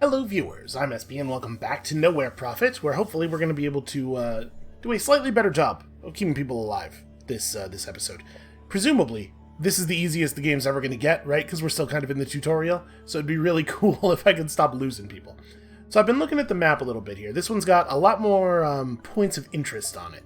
Hello viewers, I'm SB and welcome back to Nowhere Profit, where hopefully we're going to be able to do a slightly better job of keeping people alive this episode. Presumably, this is the easiest the game's ever going to get, right? Because we're still kind of in the tutorial, so it'd be really cool if I could stop losing people. So I've been looking at the map a little bit here. This one's got a lot more points of interest on it.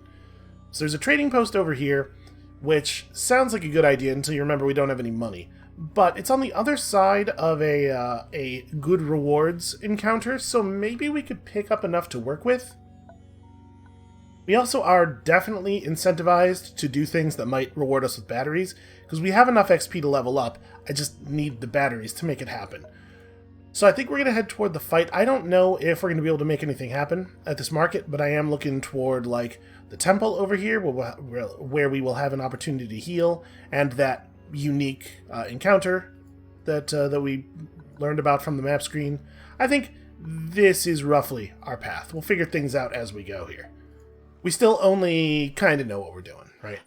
So there's a trading post over here, which sounds like a good idea until you remember we don't have any money. But it's on the other side of a good rewards encounter, so maybe we could pick up enough to work with. We also are definitely incentivized to do things that might reward us with batteries, because we have enough XP to level up. I just need the batteries to make it happen. So I think we're going to head toward the fight. I don't know if we're going to be able to make anything happen at this market, but I am looking toward like the temple over here, where we will have an opportunity to heal, and that unique encounter that we learned about from the map screen. I think this is roughly our path. We'll figure things out as we go here. We still only kind of know what we're doing, right?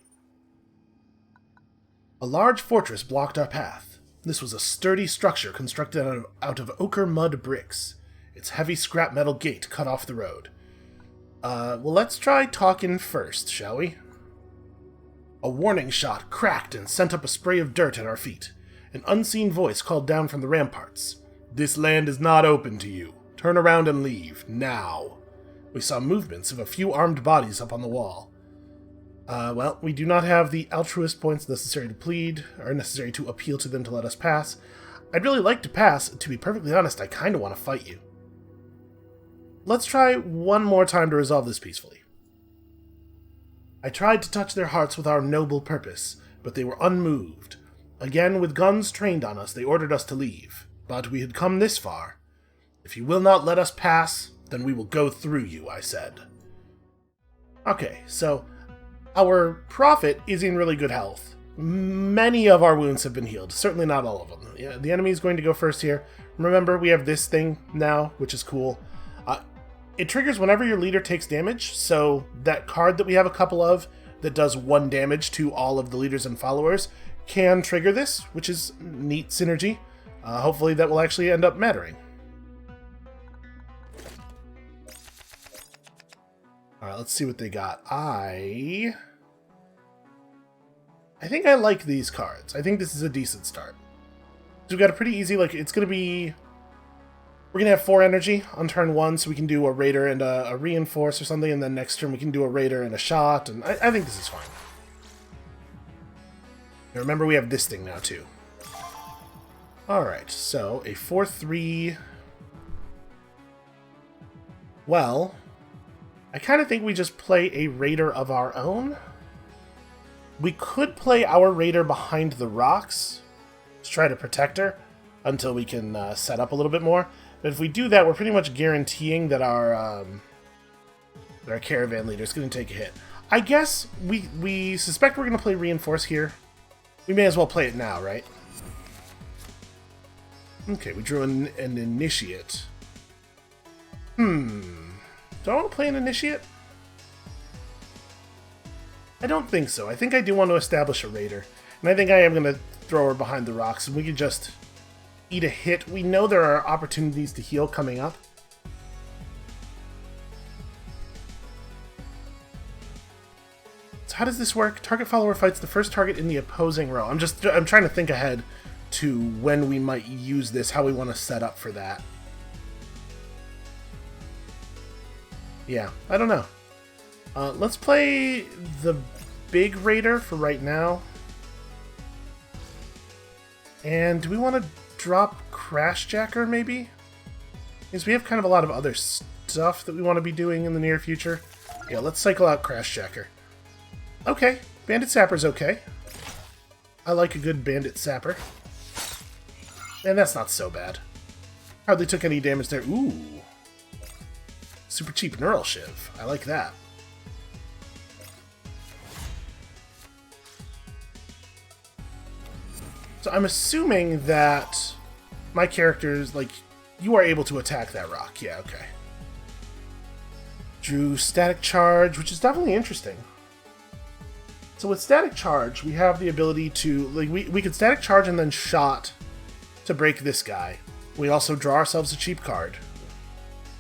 A large fortress blocked our path. This was a sturdy structure constructed out of ochre mud bricks. Its heavy scrap metal gate cut off the road. Well, let's try talking first, shall we? A warning shot cracked and sent up a spray of dirt at our feet. An unseen voice called down from the ramparts. "This land is not open to you. Turn around and leave, now." We saw movements of a few armed bodies up on the wall. Well, we do not have the altruist points necessary to plead, or necessary to appeal to them to let us pass. I'd really like to pass. To be perfectly honest, I kind of want to fight you. Let's try one more time to resolve this peacefully. I tried to touch their hearts with our noble purpose, but they were unmoved. Again, with guns trained on us, they ordered us to leave. But we had come this far. "If you will not let us pass, then we will go through you," I said. Okay, so our prophet is in really good health. Many of our wounds have been healed, certainly not all of them. Yeah, the enemy is going to go first here. Remember, we have this thing now, which is cool. It triggers whenever your leader takes damage, so that card that we have a couple of that does 1 damage to all of the leaders and followers can trigger this, which is neat synergy. Hopefully that will actually end up mattering. Alright, let's see what they got. I think I like these cards. I think this is a decent start. So we've got a pretty easy, like, it's going to be... We're going to have 4 energy on turn 1, so we can do a raider and a reinforce or something, and then next turn we can do a raider and a shot, and I think this is fine. And remember, we have this thing now, too. Alright, so a 4-3... Well, I kind of think we just play a raider of our own. We could play our raider behind the rocks to try to protect her until we can set up a little bit more. But if we do that, we're pretty much guaranteeing that our caravan leader is going to take a hit. I guess we suspect we're going to play reinforce here. We may as well play it now, right? Okay, we drew an initiate. Do I want to play an initiate? I don't think so. I think I do want to establish a raider. And I think I am going to throw her behind the rocks, and we can just eat a hit. We know there are opportunities to heal coming up. So how does this work? Target follower fights the first target in the opposing row. I'm trying to think ahead to when we might use this, how we want to set up for that. Yeah, I don't know. Let's play the big raider for right now. And do we want to drop Crashjacker, maybe? Because we have kind of a lot of other stuff that we want to be doing in the near future. Yeah, let's cycle out Crashjacker. Okay, Bandit Sapper's okay. I like a good Bandit Sapper. And that's not so bad. Hardly took any damage there. Ooh. Super cheap Neural Shiv. I like that. So I'm assuming that my characters, like, you are able to attack that rock. Yeah, okay. Drew Static Charge, which is definitely interesting. So with Static Charge, we have the ability to, like, we could Static Charge and then shot to break this guy. We also draw ourselves a cheap card.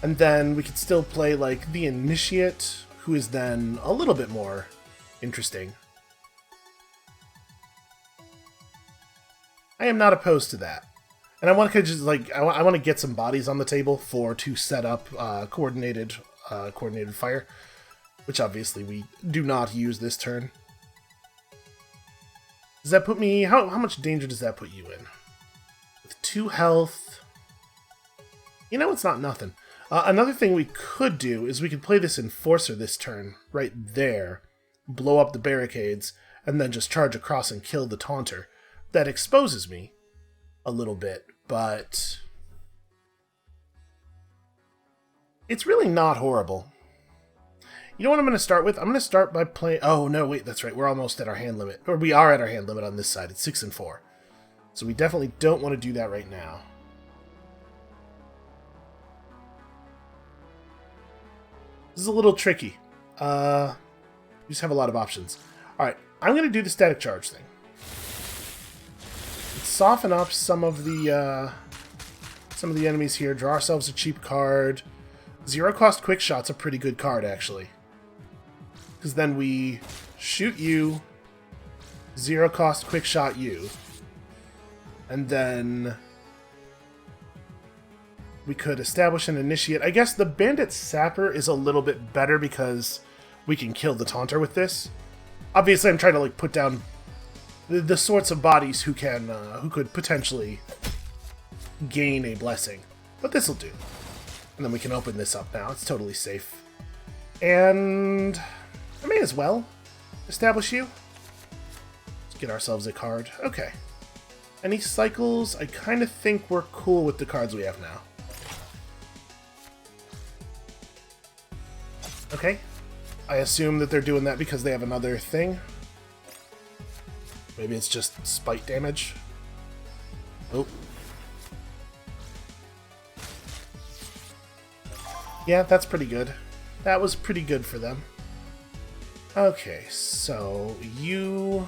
And then we could still play, like, the Initiate, who is then a little bit more interesting. I am not opposed to that. And I want to just, like, I want to get some bodies on the table to set up coordinated fire, which obviously we do not use this turn. Does that put me... How much danger does that put you in? With 2 health... You know, it's not nothing. Another thing we could do is we could play this Enforcer this turn, right there, blow up the barricades, and then just charge across and kill the Taunter. That exposes me a little bit, but it's really not horrible. You know what I'm going to start with? I'm going to start by playing... Oh, no, wait, that's right. We're almost at our hand limit. Or we are at our hand limit on this side. It's 6 and 4. So we definitely don't want to do that right now. This is a little tricky. You just have a lot of options. Alright, I'm going to do the static charge thing. Let's soften up some of the enemies here. Draw ourselves a cheap card. Zero cost quick shot's a pretty good card, actually. Because then we shoot you, zero cost quick shot you, and then we could establish an Initiate. I guess the Bandit Sapper is a little bit better because we can kill the Taunter with this. Obviously, I'm trying to, like, put down the sorts of bodies who could potentially gain a blessing. But this'll do. And then we can open this up now. It's totally safe. And I may as well establish you. Let's get ourselves a card. Okay. Any cycles? I kind of think we're cool with the cards we have now. Okay. I assume that they're doing that because they have another thing. Maybe it's just spite damage. Oh. Yeah, that's pretty good. That was pretty good for them. Okay, so you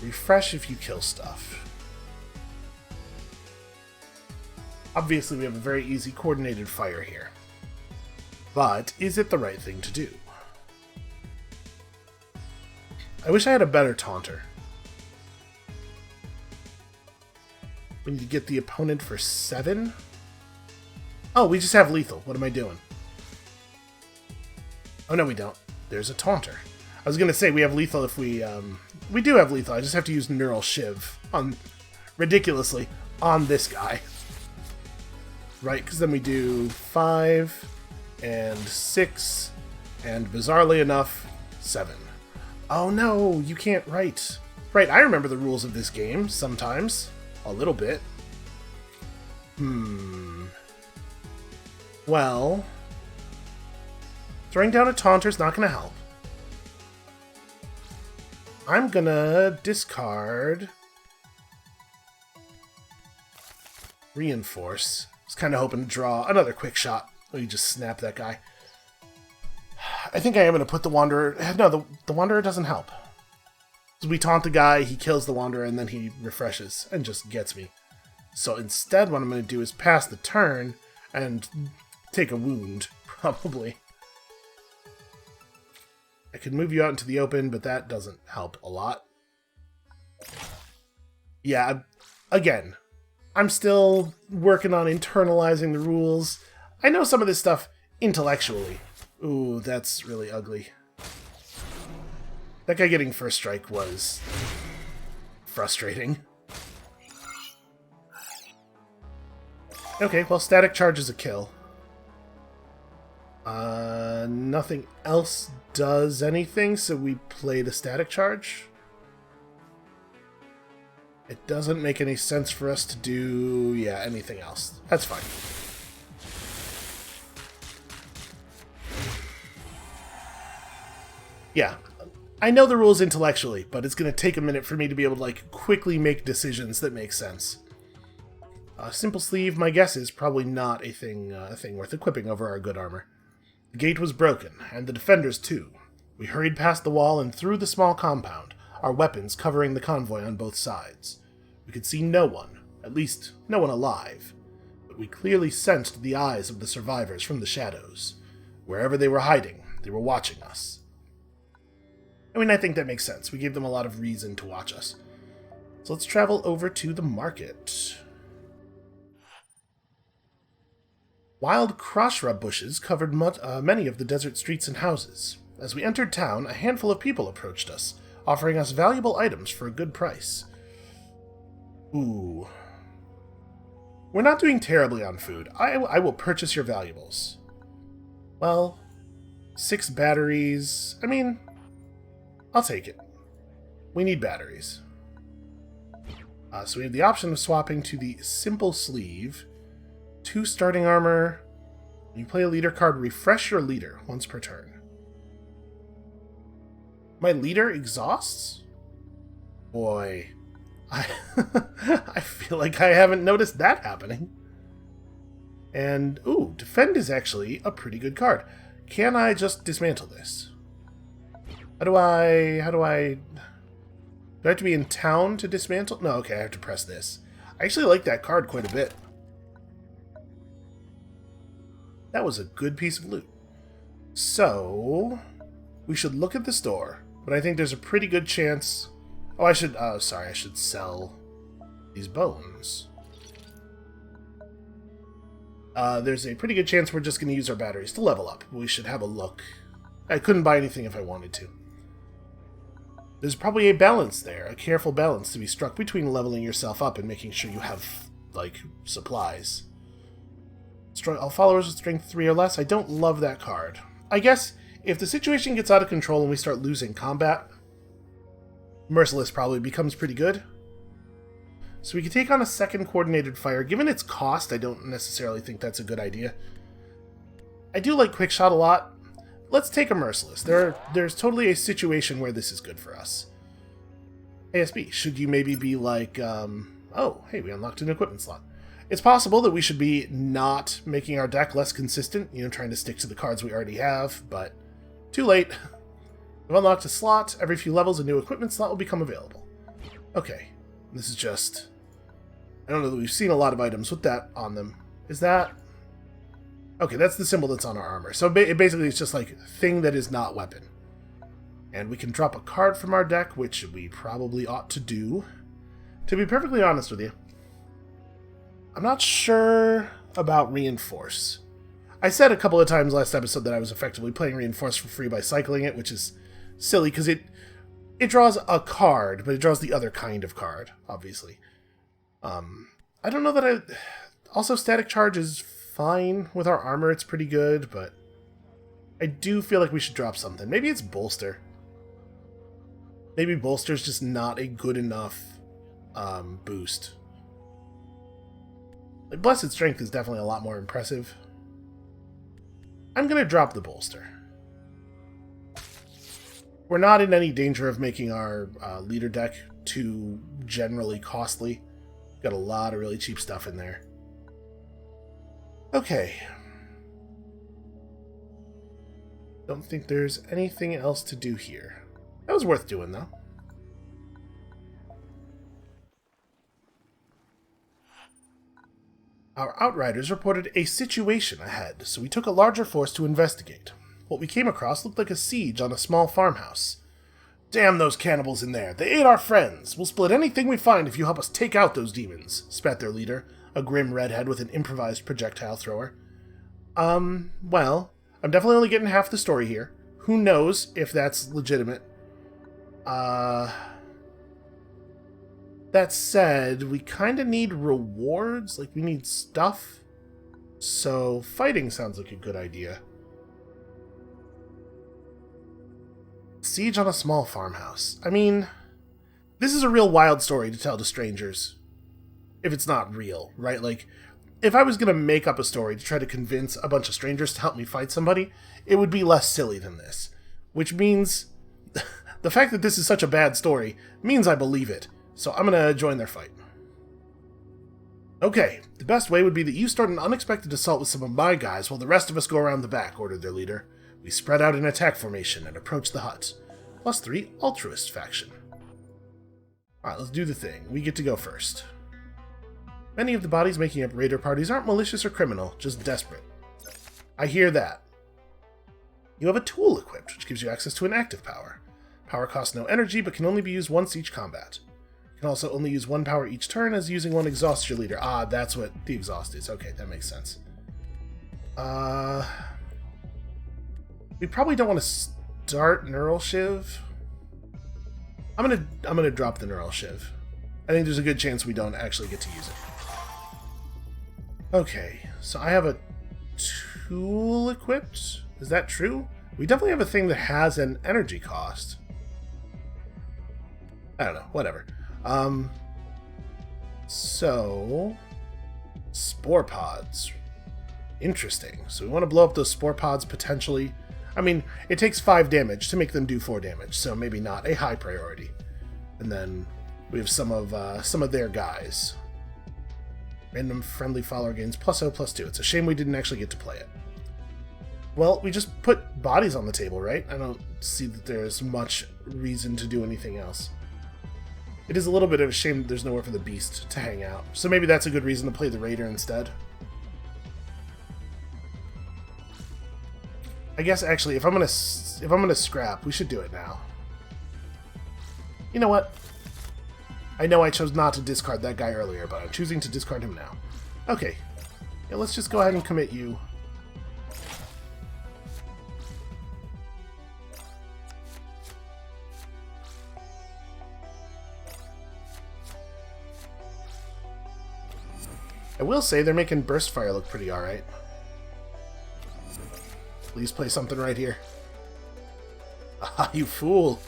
refresh if you kill stuff. Obviously, we have a very easy coordinated fire here. But is it the right thing to do? I wish I had a better taunter. We need to get the opponent for 7? Oh, we just have lethal. What am I doing? Oh, no, we don't. There's a taunter. I was going to say we have lethal if we... we do have lethal. I just have to use Neural Shiv ridiculously on this guy. Right, because then we do 5 and 6 and, bizarrely enough, 7. Oh, no, you can't write. Right, I remember the rules of this game, sometimes. A little bit. Well, throwing down a taunter's not going to help. I'm going to discard Reinforce. I was kind of hoping to draw another quick shot. Oh, you just snap that guy. I think I am going to put the Wanderer... No, the Wanderer doesn't help. We taunt the guy, he kills the Wanderer, and then he refreshes and just gets me. So instead, what I'm going to do is pass the turn and take a wound, probably. I could move you out into the open, but that doesn't help a lot. Yeah, again, I'm still working on internalizing the rules. I know some of this stuff intellectually. Ooh, that's really ugly. That guy getting first strike was frustrating. Okay, well, static charge is a kill. Nothing else does anything, so we play the static charge. It doesn't make any sense for us to do, yeah, anything else. That's fine. Yeah, I know the rules intellectually, but it's going to take a minute for me to be able to, like, quickly make decisions that make sense. Simple Sleeve, my guess is probably not a thing worth equipping over our good armor. The gate was broken, and the defenders too. We hurried past the wall and through the small compound, our weapons covering the convoy on both sides. We could see no one, at least no one alive. but we clearly sensed the eyes of the survivors from the shadows. Wherever they were hiding, they were watching us. I mean, I think that makes sense. We gave them a lot of reason to watch us. So let's travel over to the market. Wild crosshrub bushes covered many of the desert streets and houses. As we entered town, a handful of people approached us, offering us valuable items for a good price. Ooh. We're not doing terribly on food. I will purchase your valuables. Well, 6 batteries. I mean, I'll take it. We need batteries. So we have the option of swapping to the simple sleeve. 2 starting armor. When you play a leader card, refresh your leader once per turn. My leader exhausts? Boy, I feel like I haven't noticed that happening. And, ooh, defend is actually a pretty good card. Can I just dismantle this? Do I have to be in town to dismantle? No, okay, I have to press this. I actually like that card quite a bit. That was a good piece of loot. So, we should look at the store, but I think there's a pretty good chance... Oh, I should sell these bones. There's a pretty good chance we're just going to use our batteries to level up. We should have a look. I couldn't buy anything if I wanted to. There's probably a balance there, a careful balance to be struck between leveling yourself up and making sure you have, like, supplies. All followers with strength 3 or less. I don't love that card. I guess if the situation gets out of control and we start losing combat, Merciless probably becomes pretty good. So we can take on a second coordinated fire. Given its cost, I don't necessarily think that's a good idea. I do like Quickshot a lot. Let's take a Merciless. There's totally a situation where this is good for us. ASB, should you maybe be like, oh, hey, we unlocked an equipment slot. It's possible that we should be not making our deck less consistent, trying to stick to the cards we already have, but too late. We've unlocked a slot. Every few levels, a new equipment slot will become available. Okay, this is just... I don't know that we've seen a lot of items with that on them. Is that... Okay, that's the symbol that's on our armor. So basically it's just like thing that is not weapon. And we can drop a card from our deck, which we probably ought to do. To be perfectly honest with you, I'm not sure about Reinforce. I said a couple of times last episode that I was effectively playing Reinforce for free by cycling it, which is silly because it draws a card, but it draws the other kind of card, obviously. I don't know that Also, Static Charge is fine. With our armor, it's pretty good, but I do feel like we should drop something. Maybe it's Bolster. Maybe Bolster's just not a good enough boost. Like, Blessed Strength is definitely a lot more impressive. I'm going to drop the Bolster. We're not in any danger of making our leader deck too generally costly. Got a lot of really cheap stuff in there. Okay. Don't think there's anything else to do here. That was worth doing, though. Our outriders reported a situation ahead, so we took a larger force to investigate. What we came across looked like a siege on a small farmhouse. Damn those cannibals in there! They ate our friends! We'll split anything we find if you help us take out those demons, spat their leader, a grim redhead with an improvised projectile thrower. Well, I'm definitely only getting half the story here. Who knows if that's legitimate? That said, we kind of need rewards. Like, we need stuff. So, fighting sounds like a good idea. Siege on a small farmhouse. I mean, this is a real wild story to tell to strangers. If it's not real, right? Like, if I was going to make up a story to try to convince a bunch of strangers to help me fight somebody, it would be less silly than this. Which means, the fact that this is such a bad story means I believe it. So I'm going to join their fight. Okay, the best way would be that you start an unexpected assault with some of my guys while the rest of us go around the back, ordered their leader. We spread out in attack formation and approach the hut. +3, altruist faction. Alright, let's do the thing. We get to go first. Many of the bodies making up raider parties aren't malicious or criminal, just desperate. I hear that. You have a tool equipped, which gives you access to an active power. Power costs no energy, but can only be used once each combat. You can also only use one power each turn, as using one exhausts your leader. Ah, that's what the exhaust is. Okay, that makes sense. We probably don't want to start Neural Shiv. I'm gonna drop the Neural Shiv. I think there's a good chance we don't actually get to use it. Okay, so I have a tool equipped. Is that true? We definitely have a thing that has an energy cost. I don't know, whatever. So spore pods. Interesting. So we want to blow up those spore pods potentially. I mean, it takes 5 damage to make them do 4 damage, so maybe not a high priority. And then we have some of their guys. Random friendly follower gains +0/+2. It's a shame we didn't actually get to play it. Well, we just put bodies on the table, right? I don't see that there's much reason to do anything else. It is a little bit of a shame that there's nowhere for the beast to hang out. So maybe that's a good reason to play the raider instead. I guess actually, if I'm gonna scrap, we should do it now. You know what? I know I chose not to discard that guy earlier, but I'm choosing to discard him now. Okay. Yeah, let's just go ahead and commit you. I will say they're making Burst Fire look pretty alright. Please play something right here. Ah, you fool!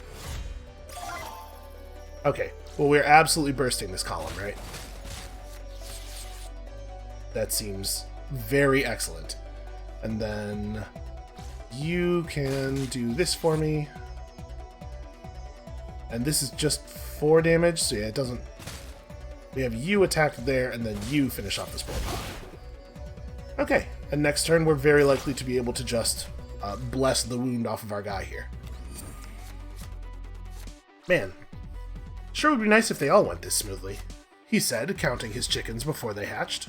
Okay, well we're absolutely bursting this column, right? That seems very excellent. And then you can do this for me. And this is just 4 damage, so yeah, it doesn't... We have you attack there, and then you finish off the spore pod. Okay, and next turn we're very likely to be able to just bless the wound off of our guy here. Man, sure would be nice if they all went this smoothly, he said, counting his chickens before they hatched.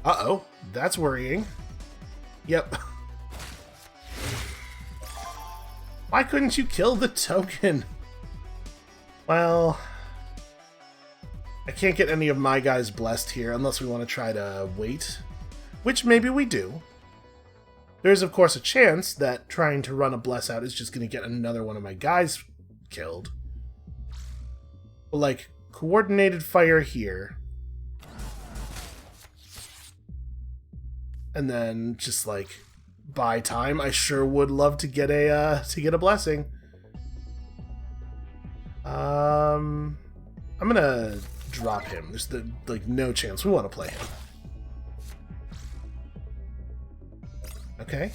Uh-oh, that's worrying. Yep. Why couldn't you kill the token? Well... I can't get any of my guys blessed here unless we want to try to wait. Which maybe we do. There's of course a chance that trying to run a bless out is just going to get another one of my guys killed. But like, coordinated fire here. And then just like, buy time. I sure would love to get a blessing. I'm gonna drop him. There's no chance we want to play him. Okay.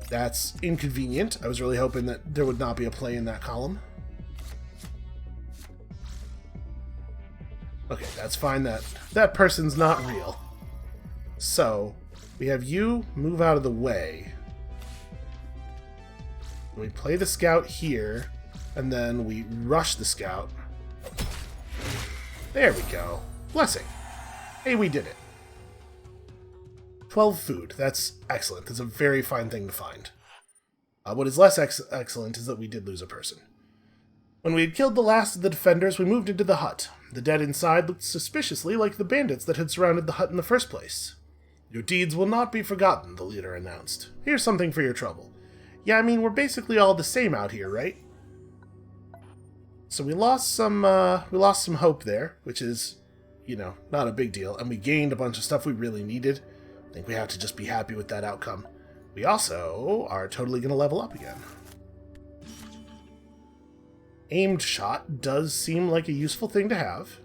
That's inconvenient. I was really hoping that there would not be a play in that column. Okay, that's fine. That person's not real. So, we have you move out of the way. We play the scout here. And then we rush the scout. There we go. Blessing. Hey, we did it. 12 food. That's excellent. That's a very fine thing to find. What is less excellent is that we did lose a person. When we had killed the last of the defenders, we moved into the hut. The dead inside looked suspiciously like the bandits that had surrounded the hut in the first place. Your deeds will not be forgotten, the leader announced. Here's something for your trouble. Yeah, I mean, we're basically all the same out here, right? So we lost some hope there, which is, you know, not a big deal, and we gained a bunch of stuff we really needed. I think we have to just be happy with that outcome. We also are totally going to level up again. Aimed shot does seem like a useful thing to have.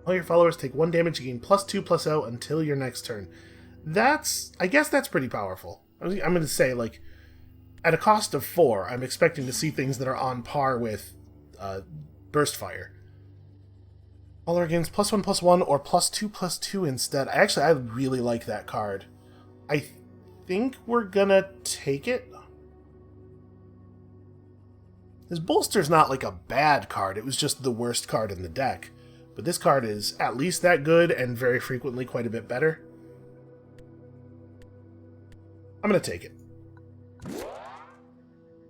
All your followers take 1 damage and gain +2/+0 until your next turn. I guess that's pretty powerful. I'm going to say, like, at a cost of 4, I'm expecting to see things that are on par with Burst Fire. Follower gains +1/+1 or +2/+2 instead. I really like that card. I think we're gonna take it. His bolster's not like a bad card, it was just the worst card in the deck. But this card is at least that good and very frequently quite a bit better. I'm going to take it.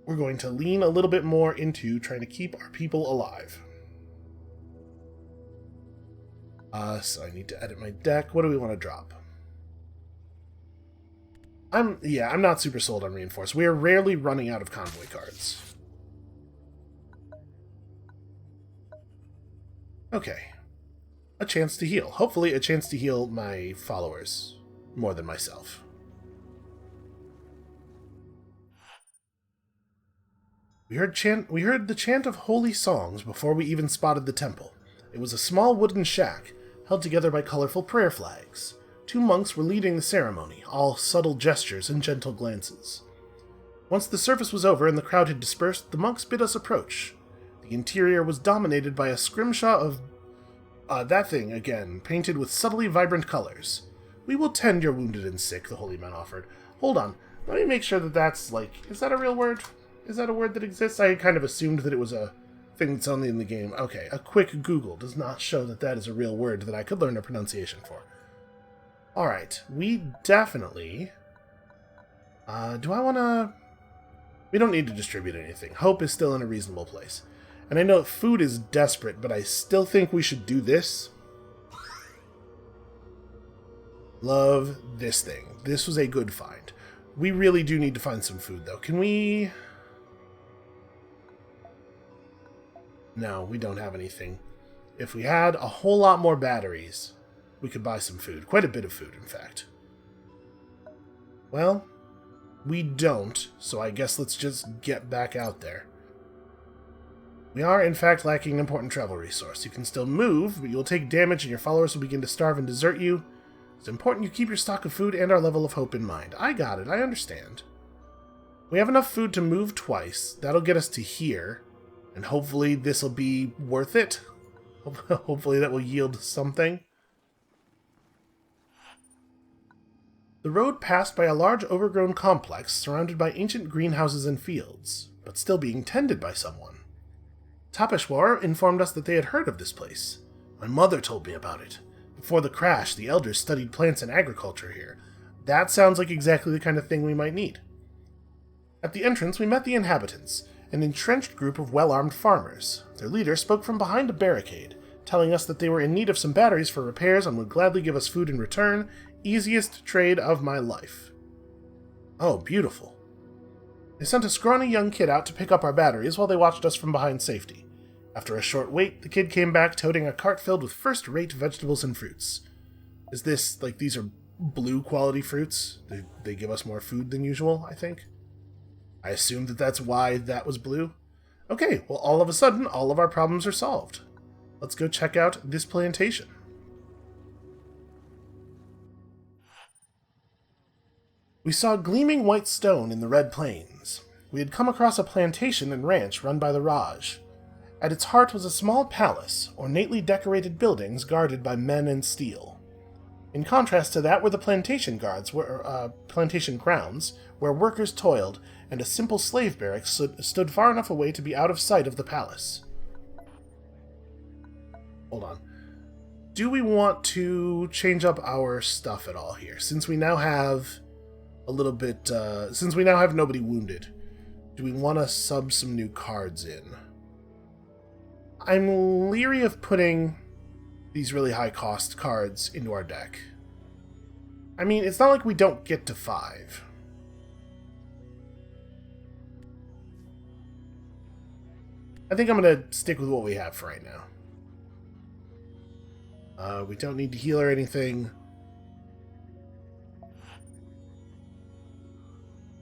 We're going to lean a little bit more into trying to keep our people alive. So I need to edit my deck. What do we want to drop? I'm not super sold on Reinforce. We are rarely running out of convoy cards. Okay. A chance to heal. Hopefully a chance to heal my followers more than myself. We heard the chant of holy songs before we even spotted the temple. It was a small wooden shack, held together by colorful prayer flags. 2 monks were leading the ceremony, all subtle gestures and gentle glances. Once the service was over and the crowd had dispersed, the monks bid us approach. The interior was dominated by a scrimshaw of that thing again, painted with subtly vibrant colors. "We will tend your wounded and sick," the holy man offered. Hold on, let me make sure that that's, like, is that a real word? Is that a word that exists? I kind of assumed that it was a thing that's only in the game. Okay, a quick Google does not show that that is a real word that I could learn a pronunciation for. Alright, we definitely... do I want to... We don't need to distribute anything. Hope is still in a reasonable place. And I know food is desperate, but I still think we should do this. Love this thing. This was a good find. We really do need to find some food, though. Can we... No, we don't have anything. If we had a whole lot more batteries, we could buy some food. Quite a bit of food, in fact. Well, we don't, so I guess let's just get back out there. We are, in fact, lacking an important travel resource. You can still move, but you will take damage and your followers will begin to starve and desert you. It's important you keep your stock of food and our level of hope in mind. I got it, I understand. We have enough food to move twice. That'll get us to here. And hopefully this will be worth it. Hopefully that will yield something. The road passed by a large overgrown complex surrounded by ancient greenhouses and fields, but still being tended by someone. Tapeshwar informed us that they had heard of this place. My mother told me about it. Before the crash, the elders studied plants and agriculture here. That sounds like exactly the kind of thing we might need. At the entrance, we met the inhabitants, an entrenched group of well-armed farmers. Their leader spoke from behind a barricade, telling us that they were in need of some batteries for repairs and would gladly give us food in return. Easiest trade of my life. Oh, beautiful. They sent a scrawny young kid out to pick up our batteries while they watched us from behind safety. After a short wait, the kid came back toting a cart filled with first-rate vegetables and fruits. Is this, like, these are blue-quality fruits? They give us more food than usual, I think? I assume that that's why that was blue. Okay, well, all of a sudden, all of our problems are solved. Let's go check out this plantation. We saw gleaming white stone in the red plains. We had come across a plantation and ranch run by the Raj. At its heart was a small palace, ornately decorated buildings guarded by men and steel. In contrast to that were the plantation grounds, where workers toiled, and a simple slave barracks stood far enough away to be out of sight of the palace. Hold on. Do we want to change up our stuff at all here? Since we now have a little bit, since we now have nobody wounded, do we want to sub some new cards in? I'm leery of putting these really high-cost cards into our deck. I mean, it's not like we don't get to 5. I think I'm going to stick with what we have for right now. We don't need to heal or anything.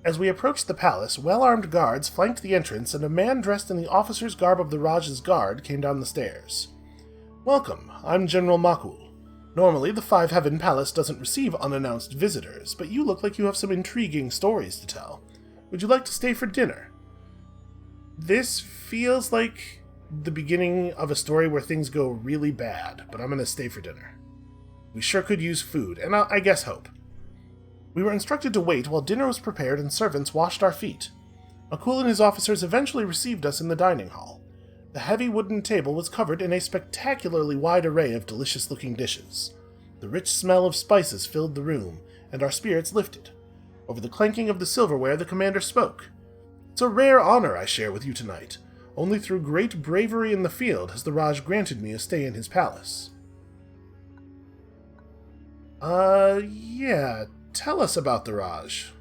As we approached the palace, well-armed guards flanked the entrance, and a man dressed in the officer's garb of the Raj's guard came down the stairs. "Welcome, I'm General Makul. Normally, the Five Heaven Palace doesn't receive unannounced visitors, but you look like you have some intriguing stories to tell. Would you like to stay for dinner?" This feels like the beginning of a story where things go really bad, but I'm going to stay for dinner. We sure could use food, and I guess hope. We were instructed to wait while dinner was prepared and servants washed our feet. Makul and his officers eventually received us in the dining hall. The heavy wooden table was covered in a spectacularly wide array of delicious-looking dishes. The rich smell of spices filled the room, and our spirits lifted. Over the clanking of the silverware, the commander spoke. "It's a rare honor I share with you tonight. Only through great bravery in the field has the Raj granted me a stay in his palace." Yeah, tell us about the Raj.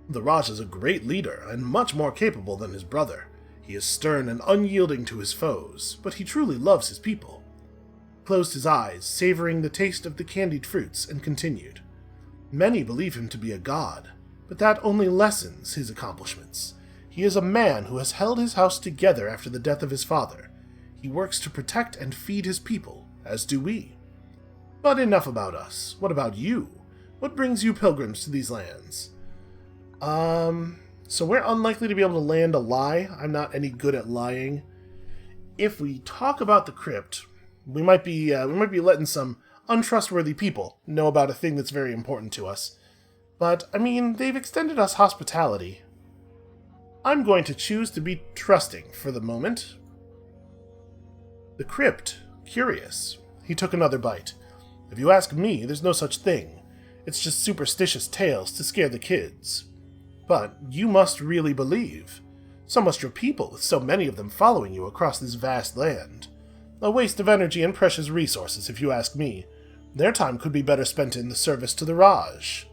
The Raj is a great leader, and much more capable than his brother. He is stern and unyielding to his foes, but he truly loves his people. He closed his eyes, savoring the taste of the candied fruits, and continued. Many believe him to be a god, but that only lessens his accomplishments. He is a man who has held his house together after the death of his father. He works to protect and feed his people, as do we. But enough about us. What about you? What brings you pilgrims to these lands? So we're unlikely to be able to land a lie. I'm not any good at lying. If we talk about the crypt, we might be letting some untrustworthy people know about a thing that's very important to us. But, I mean, they've extended us hospitality. I'm going to choose to be trusting for the moment. The crypt. Curious. He took another bite. If you ask me, there's no such thing. It's just superstitious tales to scare the kids. But you must really believe. So must your people, with so many of them following you across this vast land. A waste of energy and precious resources, if you ask me. Their time could be better spent in the service to the Raj.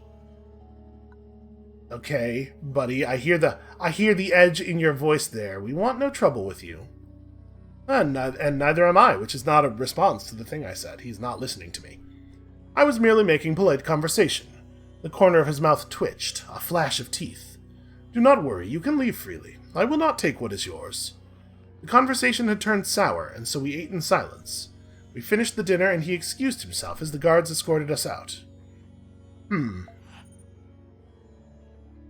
Okay, buddy, I hear the edge in your voice there. We want no trouble with you. And neither am I, which is not a response to the thing I said. He's not listening to me. I was merely making polite conversation. The corner of his mouth twitched, a flash of teeth. Do not worry, you can leave freely. I will not take what is yours. The conversation had turned sour, and so we ate in silence. We finished the dinner, and he excused himself as the guards escorted us out.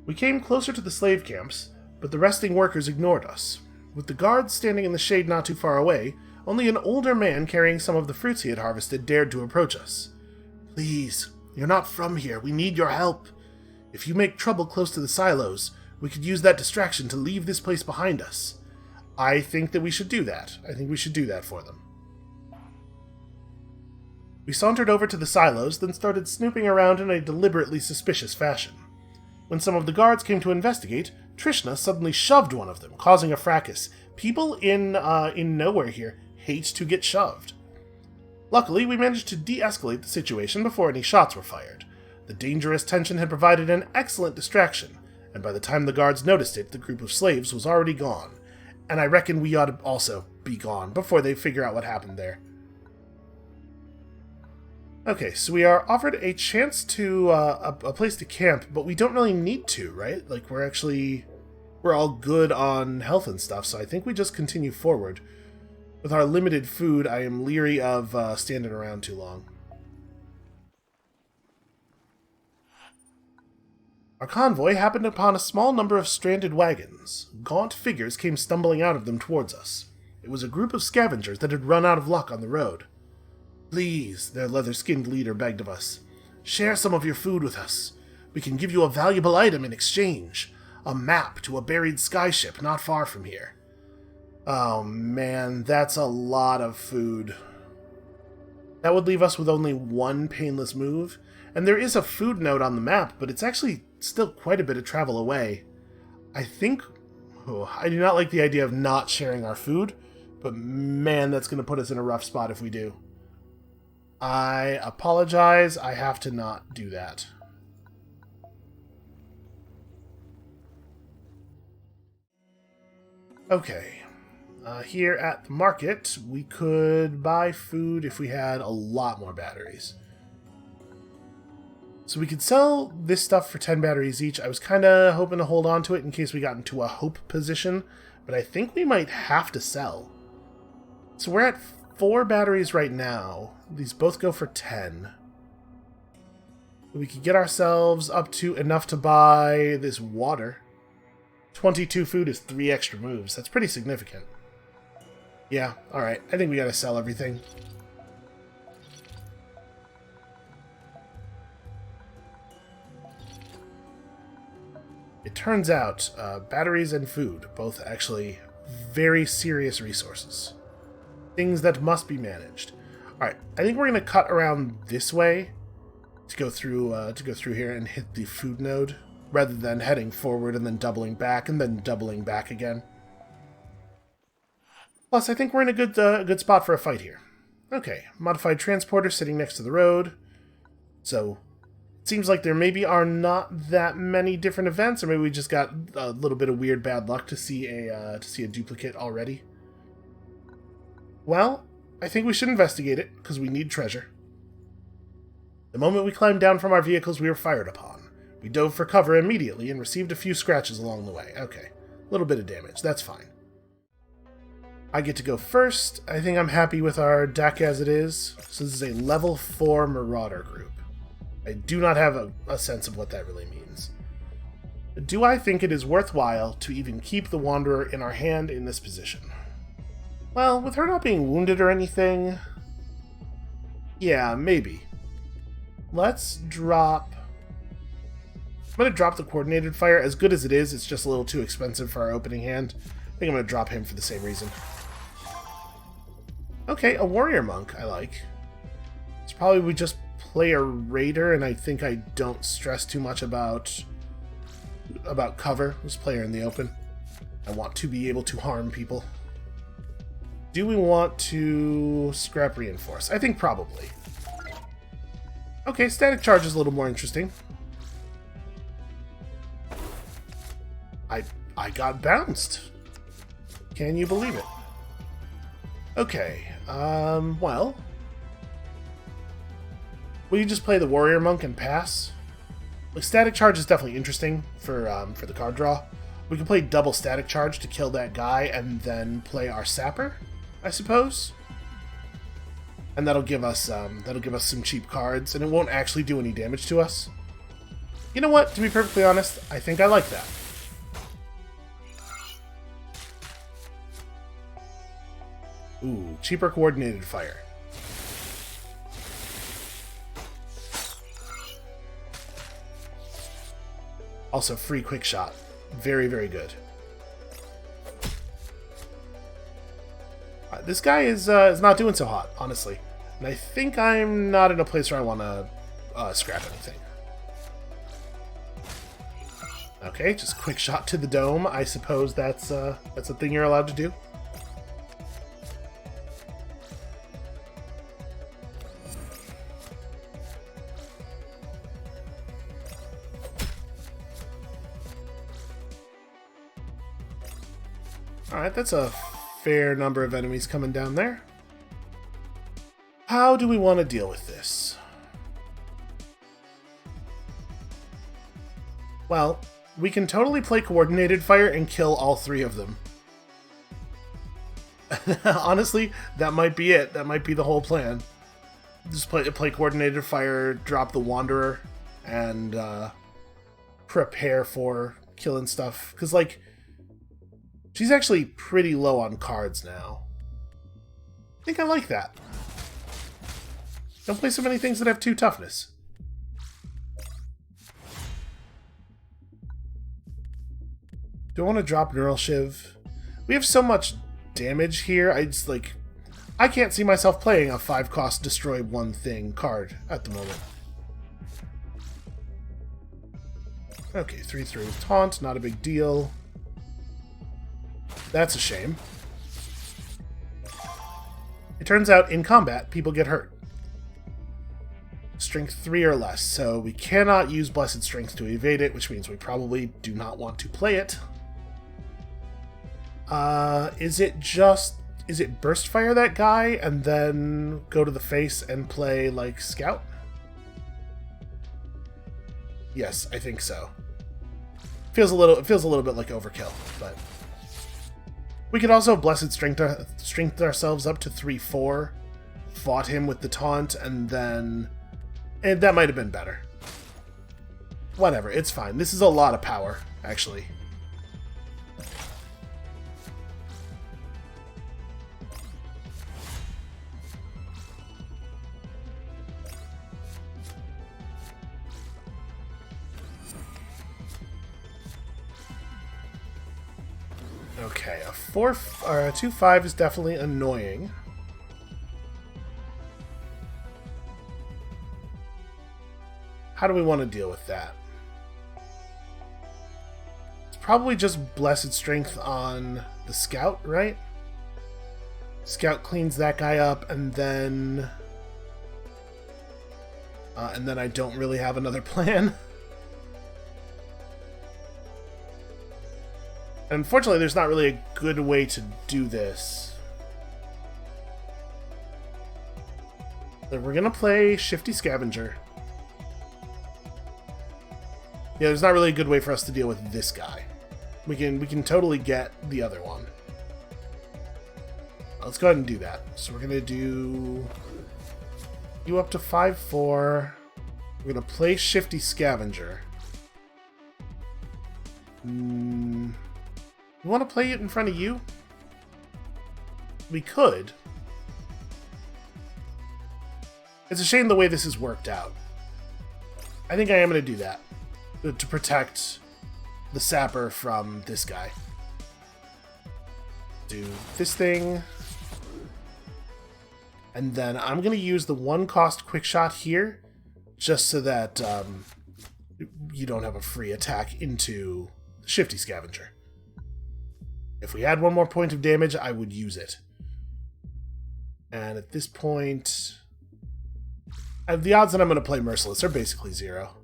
We came closer to the slave camps, but the resting workers ignored us. With the guards standing in the shade not too far away, only an older man carrying some of the fruits he had harvested dared to approach us. Please, you're not from here. We need your help. If you make trouble close to the silos, we could use that distraction to leave this place behind us. I think that we should do that. I think we should do that for them. We sauntered over to the silos, then started snooping around in a deliberately suspicious fashion. When some of the guards came to investigate, Trishna suddenly shoved one of them, causing a fracas. People in nowhere here hate to get shoved. Luckily, we managed to de-escalate the situation before any shots were fired. The dangerous tension had provided an excellent distraction, and by the time the guards noticed it, the group of slaves was already gone. And I reckon we ought to also be gone before they figure out what happened there. Okay, so we are offered a chance to, a place to camp, but we don't really need to, right? Like, we're all good on health and stuff, so I think we just continue forward. With our limited food, I am leery of standing around too long. Our convoy happened upon a small number of stranded wagons. Gaunt figures came stumbling out of them towards us. It was a group of scavengers that had run out of luck on the road. Please, their leather-skinned leader begged of us. Share some of your food with us. We can give you a valuable item in exchange. A map to a buried skyship not far from here. Oh man, that's a lot of food. That would leave us with only one painless move, and there is a food node on the map, but it's actually still quite a bit of travel away. I think... I do not like the idea of not sharing our food, but man, that's going to put us in a rough spot if we do. I apologize, I have to not do that. Okay. Here at the market, we could buy food if we had a lot more batteries. So we could sell this stuff for 10 batteries each. I was kind of hoping to hold on to it in case we got into a hope position, but I think we might have to sell. So we're at 4 batteries right now. These both go for 10. We could get ourselves up to enough to buy this water. 22 food is 3 extra moves. That's pretty significant. Yeah, alright. I think we gotta sell everything. It turns out batteries and food, both actually very serious resources. Things that must be managed. Alright, I think we're going to cut around this way to go through here and hit the food node, rather than heading forward and then doubling back and then doubling back again. Plus, I think we're in a good spot for a fight here. Okay, modified transporter sitting next to the road. So, it seems like there maybe are not that many different events, or maybe we just got a little bit of weird bad luck to see a duplicate already. Well, I think we should investigate it, because we need treasure. The moment we climbed down from our vehicles, we were fired upon. We dove for cover immediately and received a few scratches along the way. Okay, a little bit of damage, that's fine. I get to go first. I think I'm happy with our deck as it is. So this is a level 4 Marauder group. I do not have a sense of what that really means. Do I think it is worthwhile to even keep the Wanderer in our hand in this position? Well, with her not being wounded or anything... yeah, maybe. Let's drop... I'm going to drop the coordinated fire. As good as it is, it's just a little too expensive for our opening hand. I think I'm going to drop him for the same reason. Okay, a warrior monk, I like. It's probably we just play a raider, and I think I don't stress too much about cover. Just play her in the open. I want to be able to harm people. Do we want to scrap reinforce? I think probably. Okay, static charge is a little more interesting. I got bounced. Can you believe it? Okay, well... will you just play the warrior monk and pass? Like, static charge is definitely interesting for the card draw. We can play double static charge to kill that guy and then play our sapper, I suppose. And that'll give us some cheap cards, and it won't actually do any damage to us. You know what? To be perfectly honest, I think I like that. Ooh, cheaper coordinated fire. Also, free quick shot. Very, very good. This guy is not doing so hot, honestly. And I think I'm not in a place where I want to scrap anything. Okay, just quick shot to the dome. I suppose that's a thing you're allowed to do. Alright, that's a fair number of enemies coming down there. How do we want to deal with this? Well, we can totally play coordinated fire and kill all three of them. Honestly, that might be it. That might be the whole plan. Just play coordinated fire, drop the Wanderer, and prepare for killing stuff. Because, like, she's actually pretty low on cards now. I think I like that. Don't play so many things that have 2 toughness. Do I want to drop Neural Shiv? We have so much damage here, I can't see myself playing a 5-cost destroy one thing card at the moment. Okay, 3/3 with taunt, not a big deal. That's a shame. It turns out in combat, people get hurt. Strength 3 or less, so we cannot use Blessed Strength to evade it, which means we probably do not want to play it. Is it Burst Fire that guy, and then go to the face and play, like, Scout? Yes, I think so. It feels a little bit like overkill, but... we could also Blessed Strength ourselves up to 3/4, fought him with the taunt, and then... and that might have been better. Whatever, it's fine. This is a lot of power, actually. Okay, a 4 or a 2/5 is definitely annoying. How do we want to deal with that? It's probably just Blessed Strength on the Scout, right? Scout cleans that guy up, and then I don't really have another plan. Unfortunately, there's not really a good way to do this. So we're gonna play Shifty Scavenger. Yeah, there's not really a good way for us to deal with this guy. We can totally get the other one. Let's go ahead and do that. So we're gonna do you up to 5/4. We're gonna play Shifty Scavenger. We want to play it in front of you? We could. It's a shame the way this has worked out. I think I am going to do that. To protect the sapper from this guy. Do this thing. And then I'm going to use the 1-cost quick shot here. Just so that you don't have a free attack into Shifty Scavenger. If we had one more point of damage, I would use it. And at this point, the odds that I'm going to play Merciless are basically 0.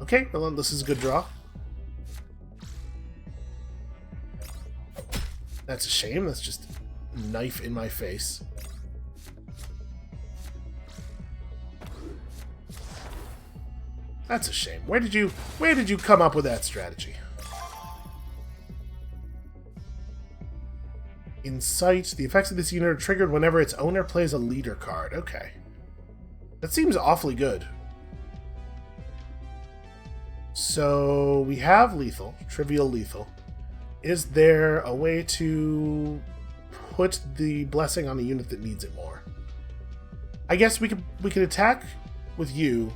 Okay, well, this is a good draw. That's a shame. That's just a knife in my face. That's a shame. Where did you come up with that strategy? Insight. The effects of this unit are triggered whenever its owner plays a leader card. Okay. That seems awfully good. So, we have lethal. Trivial lethal. Is there a way to put the blessing on a unit that needs it more? I guess we could attack with you,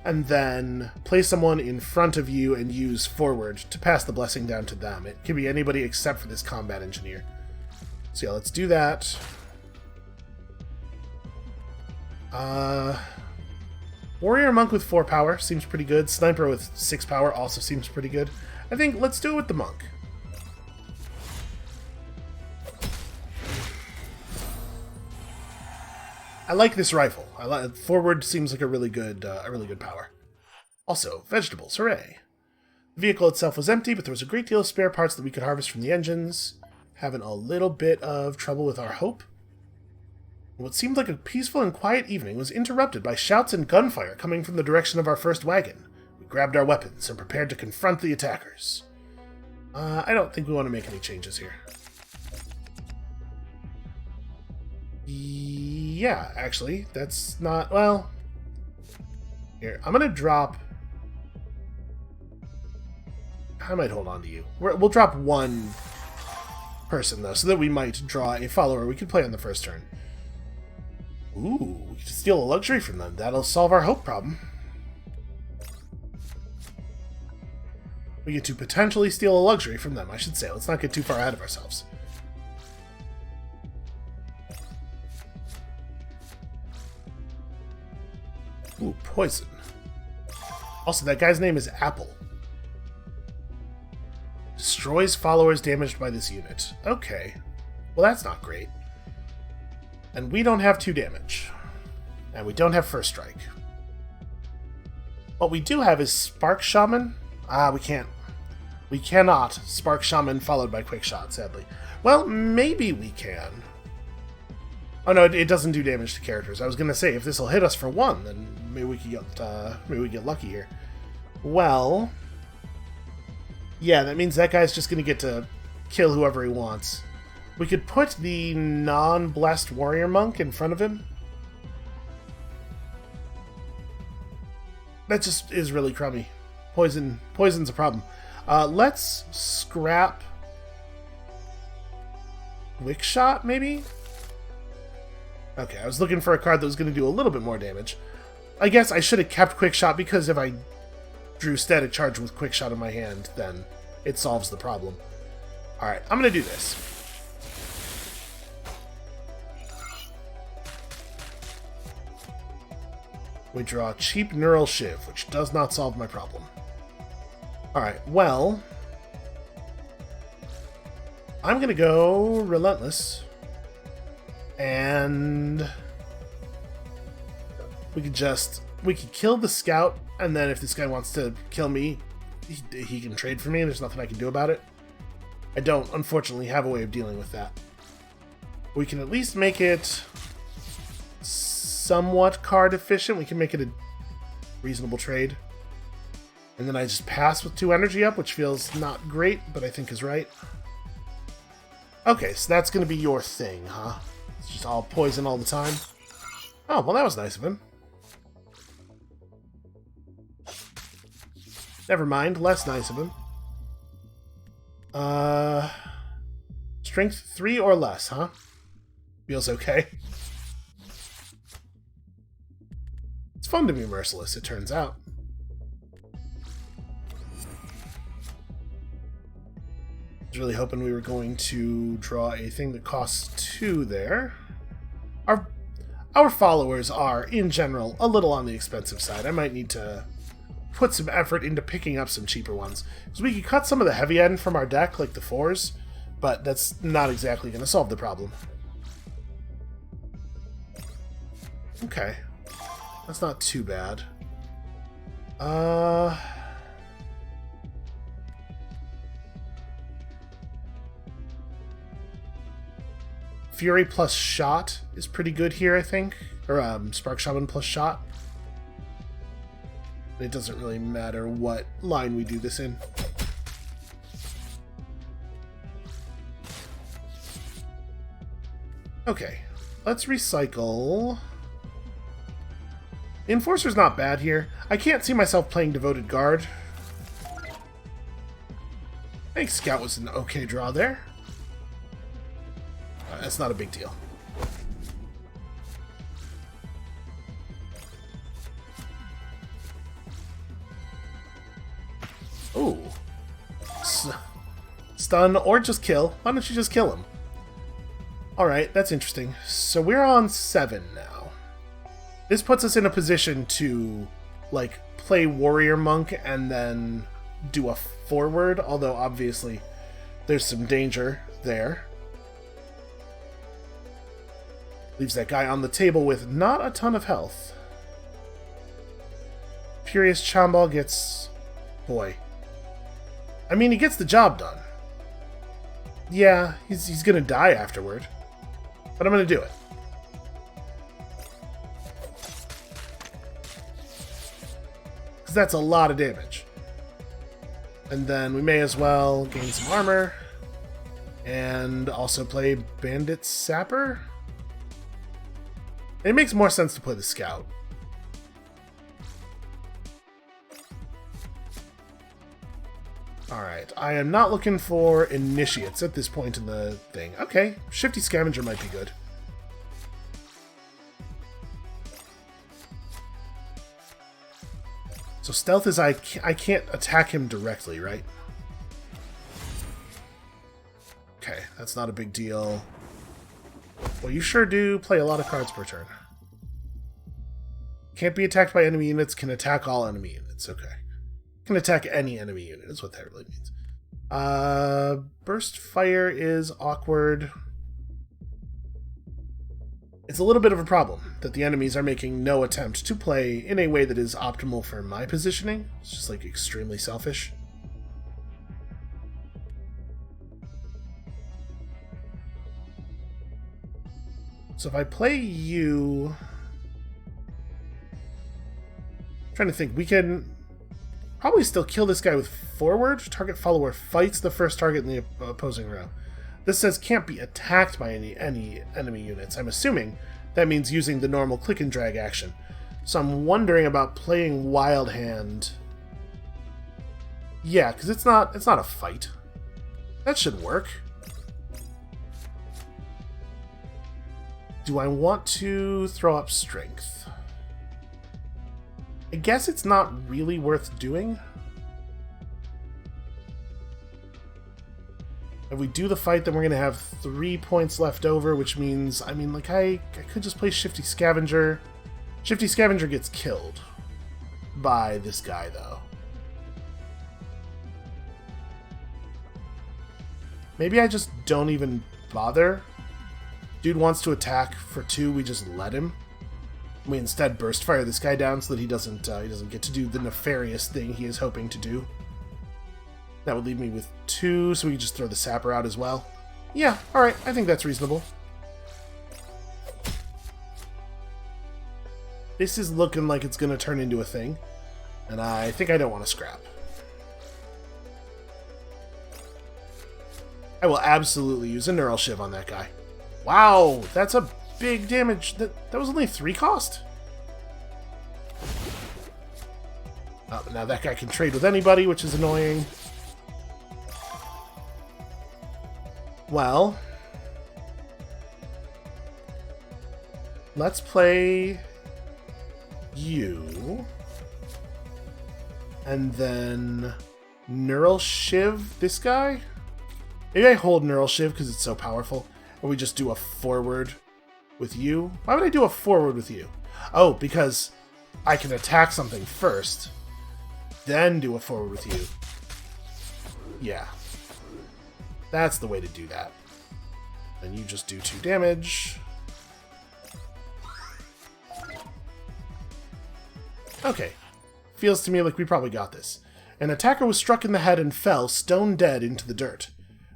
and then place someone in front of you and use forward to pass the blessing down to them. It can be anybody except for this combat engineer. So yeah, let's do that. Warrior Monk with 4 power seems pretty good. Sniper with 6 power also seems pretty good. I think let's do it with the Monk. I like this rifle. Forward seems like a really good power. Also, vegetables, hooray! The vehicle itself was empty, but there was a great deal of spare parts that we could harvest from the engines. Having a little bit of trouble with our hope. What seemed like a peaceful and quiet evening was interrupted by shouts and gunfire coming from the direction of our first wagon. We grabbed our weapons and prepared to confront the attackers. I don't think we want to make any changes here. Yeah, actually, that's not... Well... Here, I'm going to drop... I might hold on to you. We'll drop one person, though, so that we might draw a follower we could play on the first turn. Ooh, we could steal a luxury from them. That'll solve our hope problem. We get to potentially steal a luxury from them, I should say. Let's not get too far ahead of ourselves. Ooh, poison. Also, that guy's name is Apple. Destroys followers damaged by this unit. Okay. Well, that's not great. And we don't have 2 damage. And we don't have first strike. What we do have is Spark Shaman. We can't. We cannot Spark Shaman followed by Quick Shot, sadly. Well, maybe we can. Oh no, it doesn't do damage to characters. I was gonna say, if this will hit us for 1, then maybe we could get lucky here. Well... Yeah, that means that guy's just going to get to kill whoever he wants. We could put the non-blessed warrior monk in front of him. That just is really crummy. Poison's a problem. Let's scrap Quick Shot, maybe? Okay, I was looking for a card that was going to do a little bit more damage. I guess I should have kept Quick Shot, because if I drew Static Charge with Quick Shot in my hand, then it solves the problem. Alright, I'm gonna do this. We draw cheap Neural Shiv, which does not solve my problem. Alright, well... I'm going to go Relentless. And... we could kill the scout, and then if this guy wants to kill me, he can trade for me, and there's nothing I can do about it. I don't, unfortunately, have a way of dealing with that. We can at least make it... somewhat card efficient. We can make it a reasonable trade. And then I just pass with 2 energy up, which feels not great, but I think is right. Okay, so that's going to be your thing, huh? It's just all poison all the time. Oh, well that was nice of him. Never mind, less nice of him. Strength 3 or less, huh? Feels okay. It's fun to be merciless, it turns out. I was really hoping we were going to draw a thing that costs 2 there. Our followers are, in general, a little on the expensive side. I might need to put some effort into picking up some cheaper ones. Because we could cut some of the heavy end from our deck, like the 4s, but that's not exactly going to solve the problem. Okay. That's not too bad. Fury plus shot is pretty good here, I think. Or Spark Shaman plus shot. It doesn't really matter what line we do this in. Okay, let's recycle. Enforcer's not bad here. I can't see myself playing Devoted Guard. I think Scout was an okay draw there. That's not a big deal. Ooh. Stun or just kill. Why don't you just kill him? Alright, that's interesting. So we're on 7 now. This puts us in a position to, like, play Warrior Monk and then do a forward, although obviously there's some danger there. Leaves that guy on the table with not a ton of health. Furious Chambal gets... boy. I mean, he gets the job done. Yeah, he's gonna die afterward. But I'm gonna do it. Because that's a lot of damage. And then we may as well gain some armor. And also play Bandit Sapper. It makes more sense to play the Scout. Alright, I am not looking for initiates at this point in the thing. Okay, Shifty Scavenger might be good. So stealth is I can't attack him directly, right? Okay, that's not a big deal. Well, you sure do play a lot of cards per turn. Can't be attacked by enemy units, can attack all enemy units. Okay. Can attack any enemy unit, is what that really means. Burst Fire is awkward. It's a little bit of a problem that the enemies are making no attempt to play in a way that is optimal for my positioning. It's just, like, extremely selfish. So if I play you... I'm trying to think, we can probably still kill this guy with forward. Target follower fights the first target in the opposing row. This says can't be attacked by any enemy units. I'm assuming that means using the normal click and drag action. So I'm wondering about playing Wild Hand. Yeah, because it's not a fight. That should work. Do I want to throw up strength? I guess it's not really worth doing. If we do the fight, then we're going to have 3 points left over, which means, I mean, like, I could just play Shifty Scavenger. Shifty Scavenger gets killed by this guy, though. Maybe I just don't even bother. Dude wants to attack for 2, we just let him. We instead burst fire this guy down so that he doesn't get to do the nefarious thing he is hoping to do. That would leave me with 2, so we can just throw the sapper out as well. Yeah, alright, I think that's reasonable. This is looking like it's going to turn into a thing, and I think I don't want to scrap. I will absolutely use a Neural Shiv on that guy. Wow, that's a big damage. That was only 3 cost? Oh, now that guy can trade with anybody, which is annoying. Well, let's play you, and then Neural Shiv this guy? Maybe I hold Neural Shiv because it's so powerful, and we just do a forward with you. Why would I do a forward with you? Oh, because I can attack something first, then do a forward with you. Yeah. That's the way to do that. And you just do 2 damage. Okay. Feels to me like we probably got this. An attacker was struck in the head and fell stone dead into the dirt.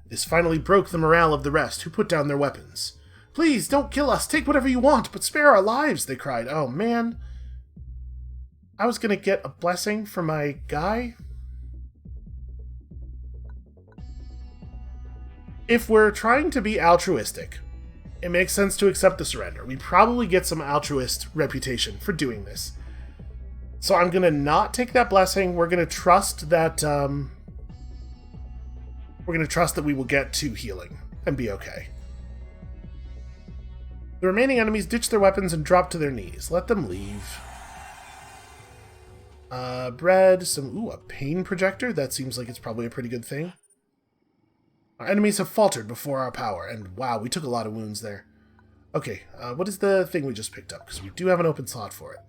This finally broke the morale of the rest, who put down their weapons. "Please, don't kill us! Take whatever you want, but spare our lives!" they cried. Oh, man. I was gonna get a blessing for my guy. If we're trying to be altruistic, it makes sense to accept the surrender. We probably get some altruist reputation for doing this. So I'm going to not take that blessing. We're going to trust that we will get 2 healing and be okay. The remaining enemies ditch their weapons and drop to their knees. Let them leave. Bread, a pain projector. That seems like it's probably a pretty good thing. Our enemies have faltered before our power, and wow, we took a lot of wounds there. Okay, what is the thing we just picked up? Because we do have an open slot for it.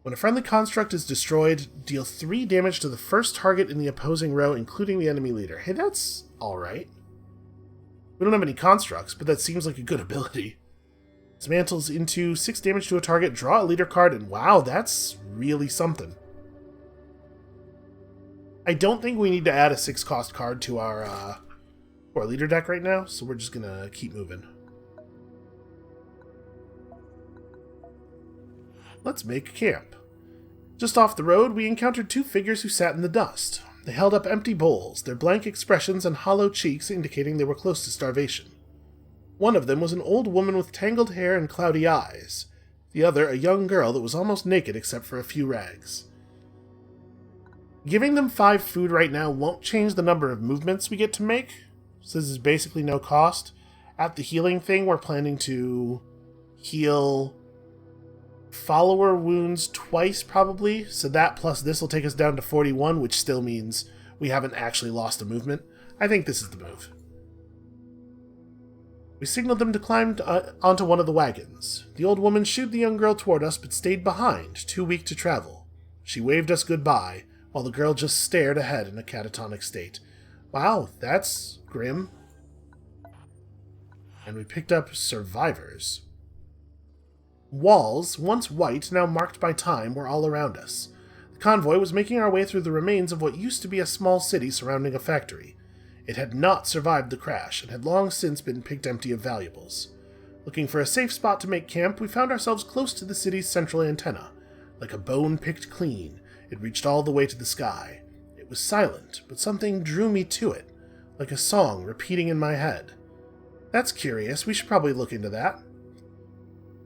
When a friendly construct is destroyed, deal 3 damage to the first target in the opposing row, including the enemy leader. Hey, that's alright. We don't have any constructs, but that seems like a good ability. Dismantles into 6 damage to a target, draw a leader card, and wow, that's really something. I don't think we need to add a 6-cost card to our leader deck right now, so we're just gonna keep moving. Let's make camp. Just off the road, we encountered 2 figures who sat in the dust. They held up empty bowls, their blank expressions and hollow cheeks indicating they were close to starvation. One of them was an old woman with tangled hair and cloudy eyes. The other, a young girl that was almost naked except for a few rags. Giving them 5 food right now won't change the number of movements we get to make, so this is basically no cost. At the healing thing, we're planning to heal follower wounds twice, probably, so that plus this will take us down to 41, which still means we haven't actually lost a movement. I think this is the move. We signaled them to climb onto one of the wagons. The old woman shooed the young girl toward us, but stayed behind, too weak to travel. She waved us goodbye, while the girl just stared ahead in a catatonic state. Wow, that's grim. And we picked up survivors. Walls, once white, now marked by time, were all around us. The convoy was making our way through the remains of what used to be a small city surrounding a factory. It had not survived the crash, and had long since been picked empty of valuables. Looking for a safe spot to make camp, we found ourselves close to the city's central antenna. Like a bone picked clean, it reached all the way to the sky. It was silent, but something drew me to it, like a song repeating in my head. That's curious, we should probably look into that.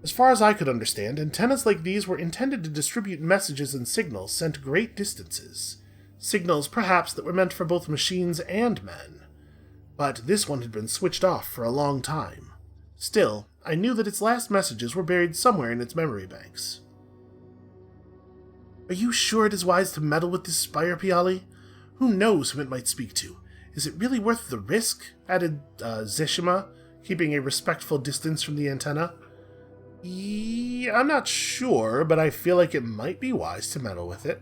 As far as I could understand, antennas like these were intended to distribute messages and signals sent great distances. Signals, perhaps, that were meant for both machines and men. But this one had been switched off for a long time. Still, I knew that its last messages were buried somewhere in its memory banks. Are you sure it is wise to meddle with this spire, Piali? Who knows whom it might speak to? Is it really worth the risk? Added Zishima, keeping a respectful distance from the antenna. Yeah, I'm not sure, but I feel like it might be wise to meddle with it.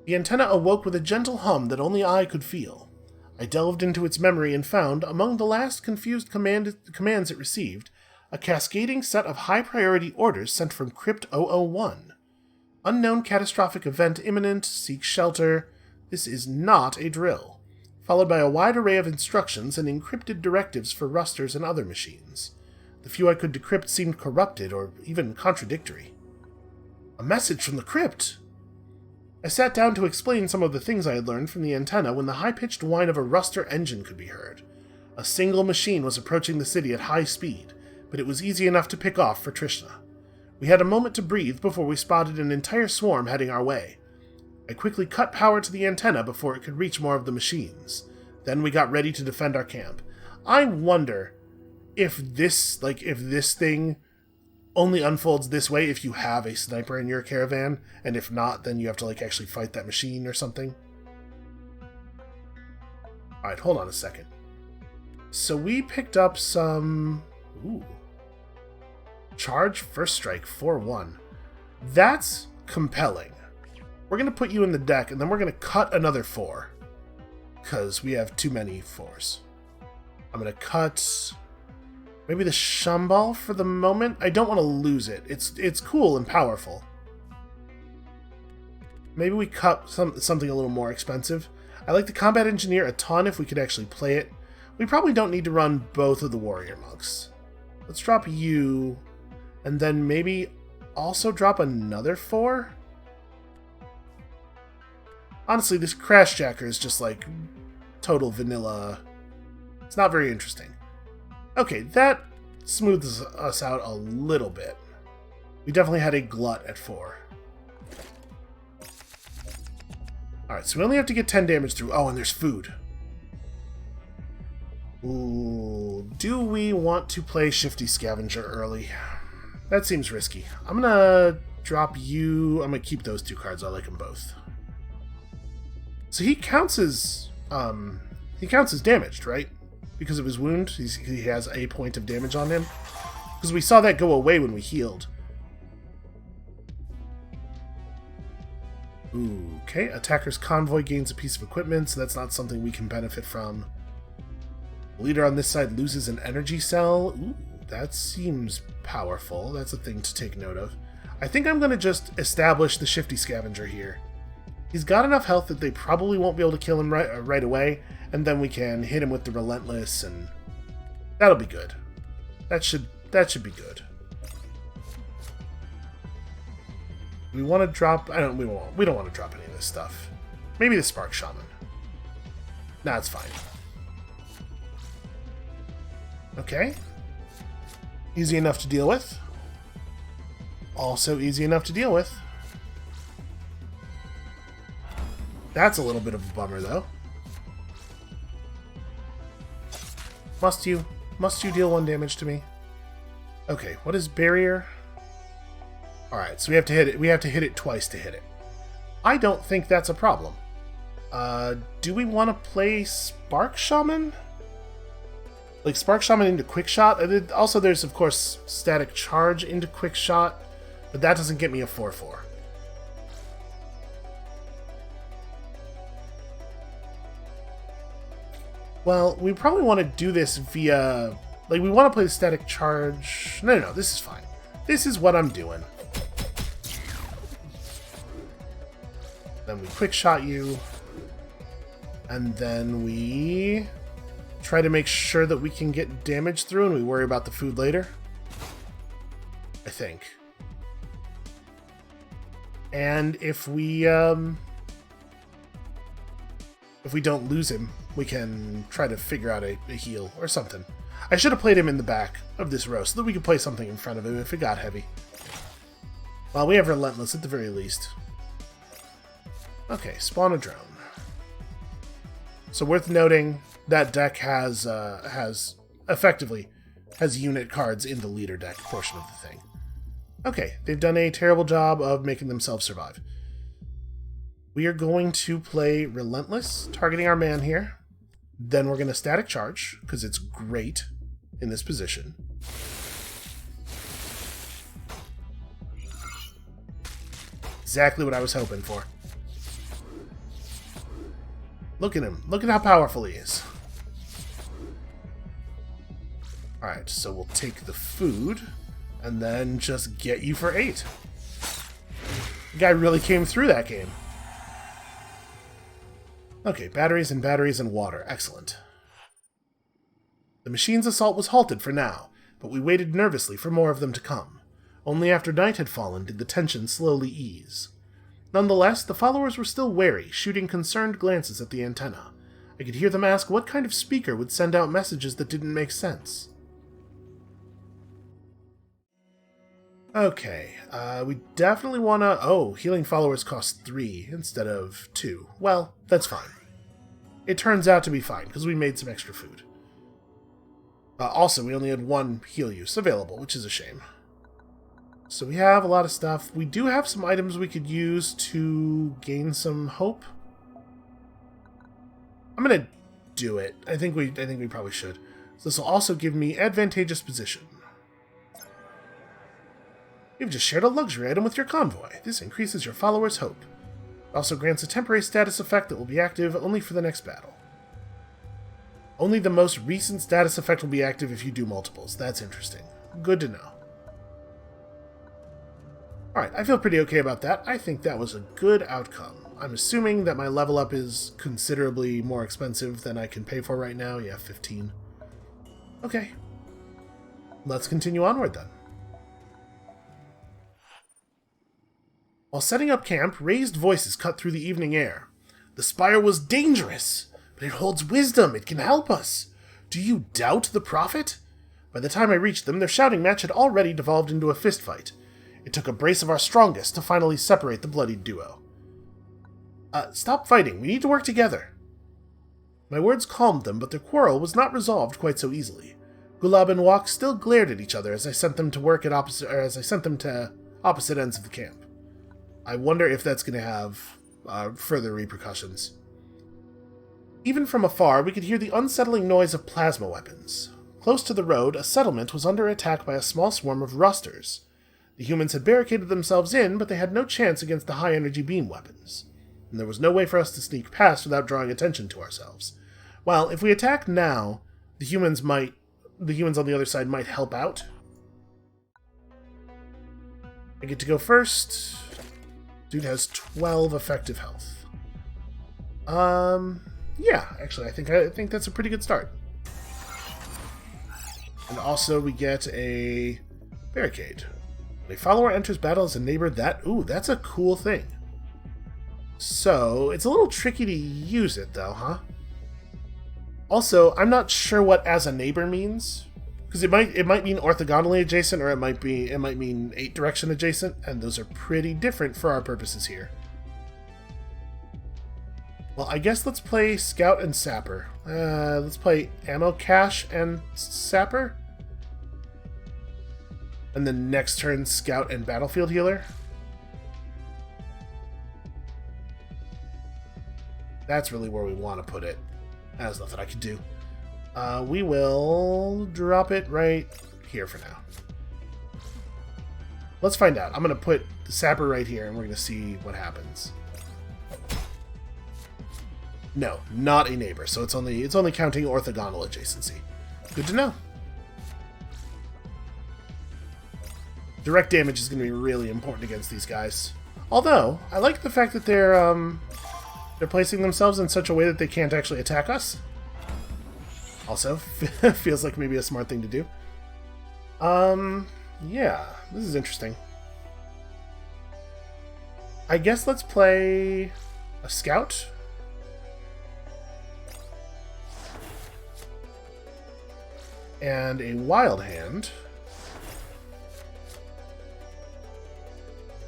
The antenna awoke with a gentle hum that only I could feel. I delved into its memory and found, among the last confused commands it received, a cascading set of high-priority orders sent from Crypt 001. Unknown catastrophic event imminent, seek shelter. This is not a drill. Followed by a wide array of instructions and encrypted directives for rusters and other machines. The few I could decrypt seemed corrupted or even contradictory. A message from the crypt! I sat down to explain some of the things I had learned from the antenna when the high-pitched whine of a ruster engine could be heard. A single machine was approaching the city at high speed, but it was easy enough to pick off for Trishna. We had a moment to breathe before we spotted an entire swarm heading our way. I quickly cut power to the antenna before it could reach more of the machines. Then we got ready to defend our camp. I wonder if this thing only unfolds this way if you have a sniper in your caravan, and if not, then you have to actually fight that machine or something. Alright, hold on a second. So we picked up some... Ooh. Charge, first strike, 4-1. That's compelling. We're going to put you in the deck, and then we're going to cut another 4. Because we have too many 4s. I'm going to cut... maybe the Shambal for the moment. I don't want to lose it. It's cool and powerful. Maybe we cut something a little more expensive. I like the Combat Engineer a ton if we could actually play it. We probably don't need to run both of the Warrior Monks. Let's drop you, and then maybe also drop another 4? Honestly, this Crashjacker is just total vanilla. It's not very interesting. Okay, that smooths us out a little bit. We definitely had a glut at 4. Alright, so we only have to get 10 damage through. Oh, and there's food. Ooh, do we want to play Shifty Scavenger early? That seems risky. I'm gonna drop you... I'm gonna keep those 2 cards. I like them both. So he counts as damaged, right? Because of his wound, he has a point of damage on him. Because we saw that go away when we healed. Ooh, okay, attacker's convoy gains a piece of equipment, so that's not something we can benefit from. The leader on this side loses an energy cell. Ooh, that seems powerful. That's a thing to take note of. I think I'm going to just establish the Shifty Scavenger here. He's got enough health that they probably won't be able to kill him right away, and then we can hit him with the Relentless, and that'll be good. That should be good. We want to drop... we don't want to drop any of this stuff. Maybe the Spark Shaman. Nah, it's fine. Okay. Easy enough to deal with. Also easy enough to deal with. That's a little bit of a bummer, though. Must you deal 1 damage to me? Okay, what is barrier? Alright, so we have to hit it. We have to hit it twice to hit it. I don't think that's a problem. Do we want to play Spark Shaman? Spark Shaman into Quick Shot? Also, there's, of course, Static Charge into Quick Shot, but that doesn't get me a 4-4. Well, we probably want to do this via... we want to play the Static Charge... No, this is fine. This is what I'm doing. Then we Quick Shot you. And then we... try to make sure that we can get damage through, and we worry about the food later. I think. And if we don't lose him, we can try to figure out a heal or something. I should have played him in the back of this row so that we could play something in front of him if it got heavy. Well, we have Relentless at the very least. Okay, spawn a drone. So worth noting, that deck has unit cards in the leader deck portion of the thing. Okay, they've done a terrible job of making themselves survive. We are going to play Relentless, targeting our man here. Then we're going to static charge, because it's great in this position. Exactly what I was hoping for. Look at him. Look at how powerful he is. Alright, so we'll take the food, and then just get you for 8. The guy really came through that game. Okay, batteries and water. Excellent. The machine's assault was halted for now, but we waited nervously for more of them to come. Only after night had fallen did the tension slowly ease. Nonetheless, the followers were still wary, shooting concerned glances at the antenna. I could hear them ask what kind of speaker would send out messages that didn't make sense. Okay, we definitely want to... Oh, healing followers cost 3 instead of 2. Well, that's fine. It turns out to be fine, because we made some extra food. Also, we only had 1 heal use available, which is a shame. So we have a lot of stuff. We do have some items we could use to gain some hope. I'm going to do it. I think we probably should. So this will also give me advantageous position. You've just shared a luxury item with your convoy. This increases your followers' hope. It also grants a temporary status effect that will be active only for the next battle. Only the most recent status effect will be active if you do multiples. That's interesting. Good to know. Alright, I feel pretty okay about that. I think that was a good outcome. I'm assuming that my level up is considerably more expensive than I can pay for right now. Yeah, 15. Okay. Let's continue onward then. While setting up camp, raised voices cut through the evening air. The spire was dangerous, but it holds wisdom. It can help us. Do you doubt the prophet? By the time I reached them, their shouting match had already devolved into a fistfight. It took a brace of our strongest to finally separate the bloodied duo. Stop fighting. We need to work together. My words calmed them, but their quarrel was not resolved quite so easily. Gulab and Wok still glared at each other as I sent them to opposite ends of the camp. I wonder if that's going to have further repercussions. Even from afar, we could hear the unsettling noise of plasma weapons. Close to the road, a settlement was under attack by a small swarm of rusters. The humans had barricaded themselves in, but they had no chance against the high-energy beam weapons. And there was no way for us to sneak past without drawing attention to ourselves. Well, if we attack now, the humans on the other side might help out. I get to go first. Dude has 12 effective health. Yeah, actually, I think that's a pretty good start. And also, we get a barricade. When a follower enters battle as a neighbor, that's a cool thing. So, it's a little tricky to use it, though, huh? Also, I'm not sure what as a neighbor means. Because it might mean orthogonally adjacent, or it might mean 8-direction adjacent, and those are pretty different for our purposes here. Well, I guess let's play Scout and Sapper. Let's play Ammo Cache and Sapper. And then next turn, Scout and Battlefield Healer. That's really where we want to put it. There's nothing I can do. We will drop it right here for now. Let's find out. I'm going to put the Sapper right here, and we're going to see what happens. No, not a neighbor, so it's only counting orthogonal adjacency. Good to know. Direct damage is going to be really important against these guys. Although, I like the fact that they're placing themselves in such a way that they can't actually attack us. Also, feels like maybe a smart thing to do. Yeah, this is interesting. I guess let's play a Scout. And a Wild Hand.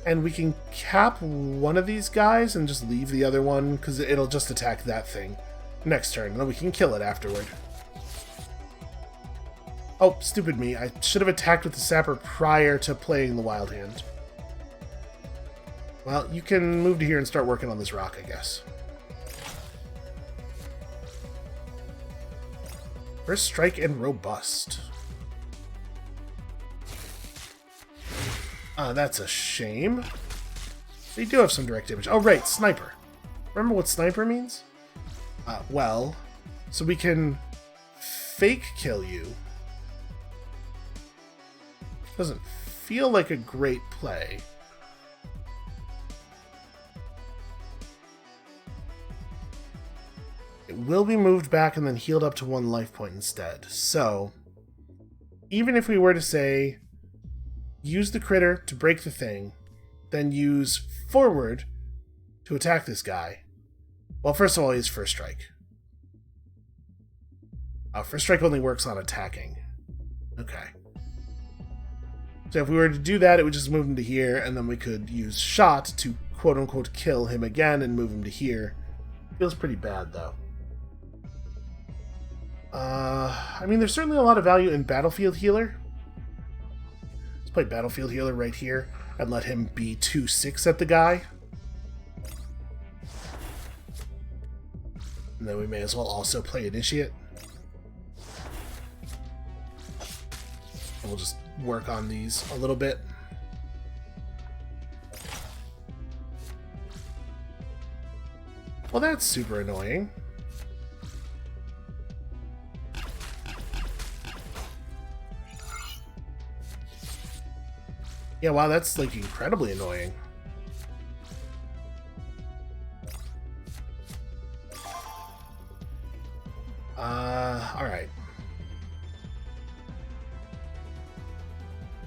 And we can cap one of these guys and just leave the other one, because it'll just attack that thing next turn, and then we can kill it afterward. Oh, stupid me. I should have attacked with the Sapper prior to playing the Wild Hand. Well, you can move to here and start working on this rock, I guess. First strike and robust. That's a shame. They do have some direct damage. Oh, right, sniper. Remember what sniper means? Well, so we can fake kill you. Doesn't feel like a great play. It will be moved back and then healed up to 1 life point instead. So, even if we were to say, use the critter to break the thing, then use forward to attack this guy. Well, first of all, he has first strike. First strike only works on attacking. Okay. So if we were to do that, it would just move him to here, and then we could use shot to quote-unquote kill him again and move him to here. Feels pretty bad, though. I mean, there's certainly a lot of value in Battlefield Healer. Let's play Battlefield Healer right here and let him be 2/6 at the guy. And then we may as well also play Initiate. And we'll just work on these a little bit. Well, that's super annoying. Yeah, wow, that's, like, incredibly annoying. Alright.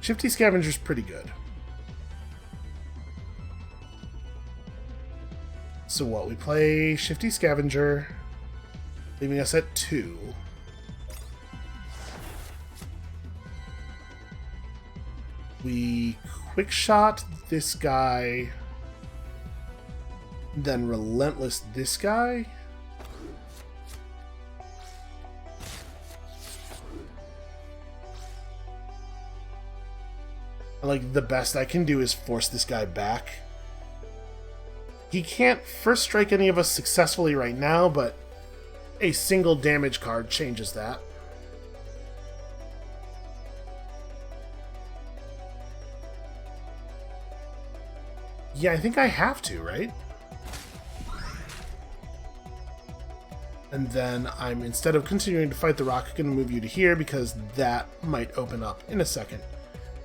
Shifty Scavenger's pretty good. So what, we play Shifty Scavenger, leaving us at 2. We quick shot this guy, then relentless this guy. Like, the best I can do is force this guy back. He can't first strike any of us successfully right now, but a single damage card changes that. Yeah, I think I have to, right? And then I'm, instead of continuing to fight the rock, going to move you to here because that might open up in a second.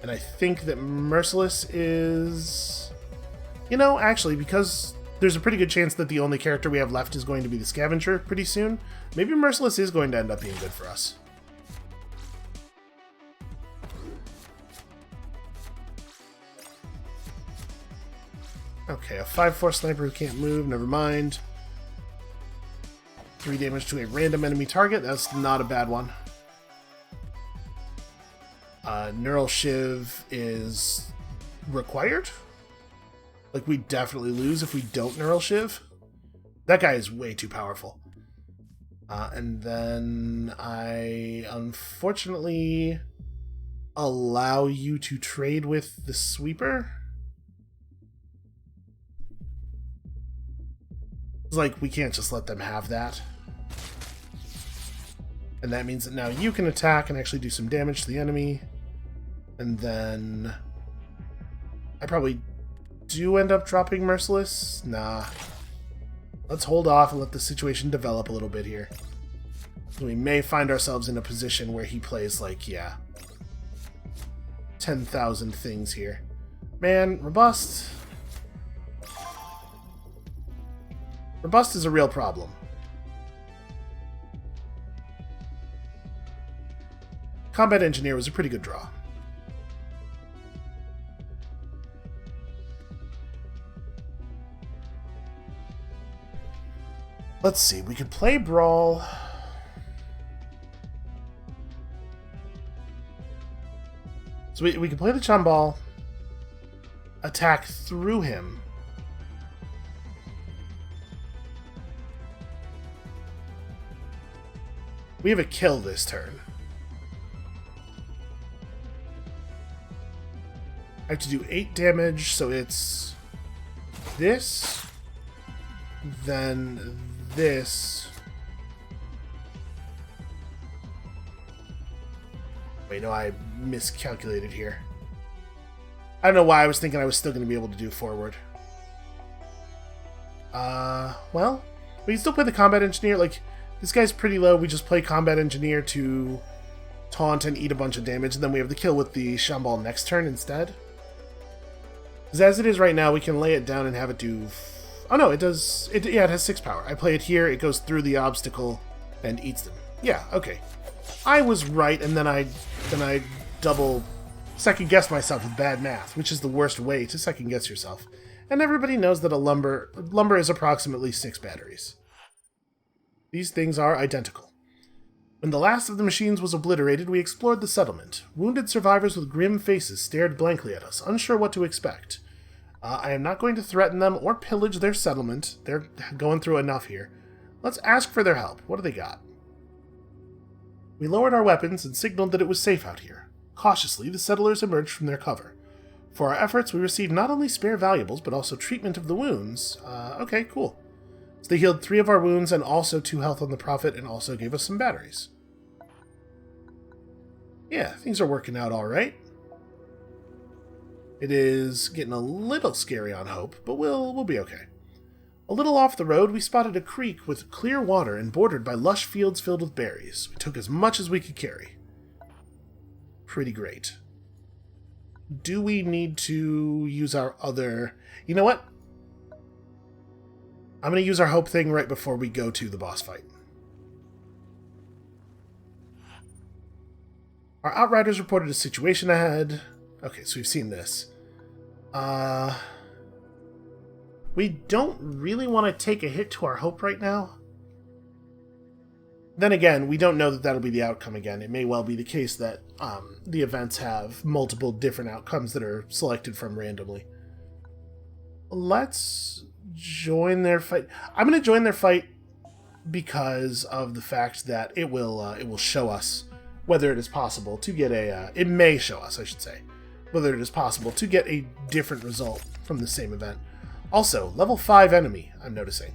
And I think that Merciless is... You know, actually, because there's a pretty good chance that the only character we have left is going to be the Scavenger pretty soon, maybe Merciless is going to end up being good for us. Okay, a 5/4 sniper who can't move, never mind. 3 damage to a random enemy target, that's not a bad one. Neural Shiv is required? Like, we definitely lose if we don't Neural Shiv? That guy is way too powerful. And then I, unfortunately, allow you to trade with the Sweeper? It's like, we can't just let them have that. And that means that now you can attack and actually do some damage to the enemy. And then I probably do end up dropping Merciless. Nah. Let's hold off and let the situation develop a little bit here. We may find ourselves in a position where he plays, like, yeah, 10,000 things here. Man, Robust... Robust is a real problem. Combat Engineer was a pretty good draw. Let's see, we could play Brawl. So we can play the Chambal, attack through him. We have a kill this turn. I have to do 8 damage, so it's this, then this. Wait, no, I miscalculated here. I don't know why I was thinking I was still going to be able to do forward. Well, we can still play the combat engineer. Like, this guy's pretty low. We just play combat engineer to taunt and eat a bunch of damage, and then we have the kill with the Shamball next turn instead. Because as it is right now, we can lay it down and have it do... Oh no, it does... Yeah, it has 6 power. I play it here, it goes through the obstacle and eats them. Yeah, okay. I was right, and then I double second-guessed myself with bad math, which is the worst way to second-guess yourself. And everybody knows that a lumber is approximately 6 batteries. These things are identical. When the last of the machines was obliterated, we explored the settlement. Wounded survivors with grim faces stared blankly at us, unsure what to expect. I am not going to threaten them or pillage their settlement. They're going through enough here. Let's ask for their help. What do they got? We lowered our weapons and signaled that it was safe out here. Cautiously, the settlers emerged from their cover. For our efforts, we received not only spare valuables, but also treatment of the wounds. Okay, cool. So they healed 3 of our wounds and also 2 health on the Prophet, and also gave us some batteries. Yeah, things are working out alright. It is getting a little scary on Hope, but we'll be okay. A little off the road, we spotted a creek with clear water and bordered by lush fields filled with berries. We took as much as we could carry. Pretty great. Do we need to use our other... You know what? I'm going to use our hope thing right before we go to the boss fight. Our outriders reported a situation ahead. Okay, so we've seen this. We don't really want to take a hit to our hope right now. Then again, we don't know that that'll be the outcome again. It may well be the case that the events have multiple different outcomes that are selected from randomly. Let's join their fight. I'm going to join their fight because of the fact that it will show us whether it is possible to get a... it may show us, I should say, whether it is possible to get a different result from the same event. Also, level 5 enemy, I'm noticing.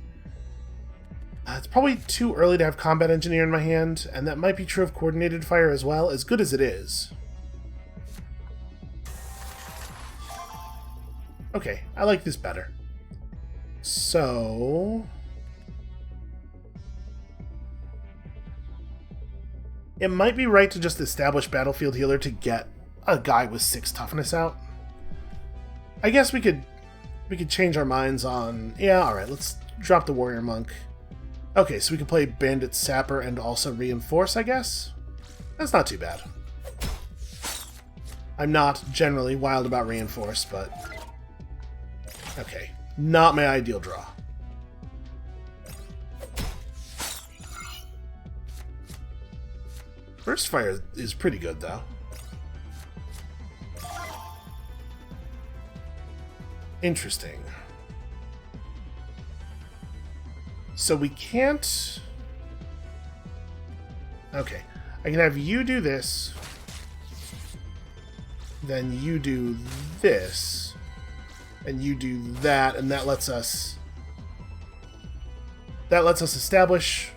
It's probably too early to have Combat Engineer in my hand, and that might be true of Coordinated Fire as well, as good as it is. Okay, I like this better. So... it might be right to just establish Battlefield Healer to get a guy with 6 toughness out. I guess we could change our minds on... yeah, alright, let's drop the Warrior Monk. Okay, so we can play Bandit Sapper and also Reinforce, I guess? That's not too bad. I'm not generally wild about Reinforce, but... okay, not my ideal draw. Burst Fire is pretty good, though. Interesting. So we can't... okay. I can have you do this. Then you do this. And you do that, and that lets us... that lets us establish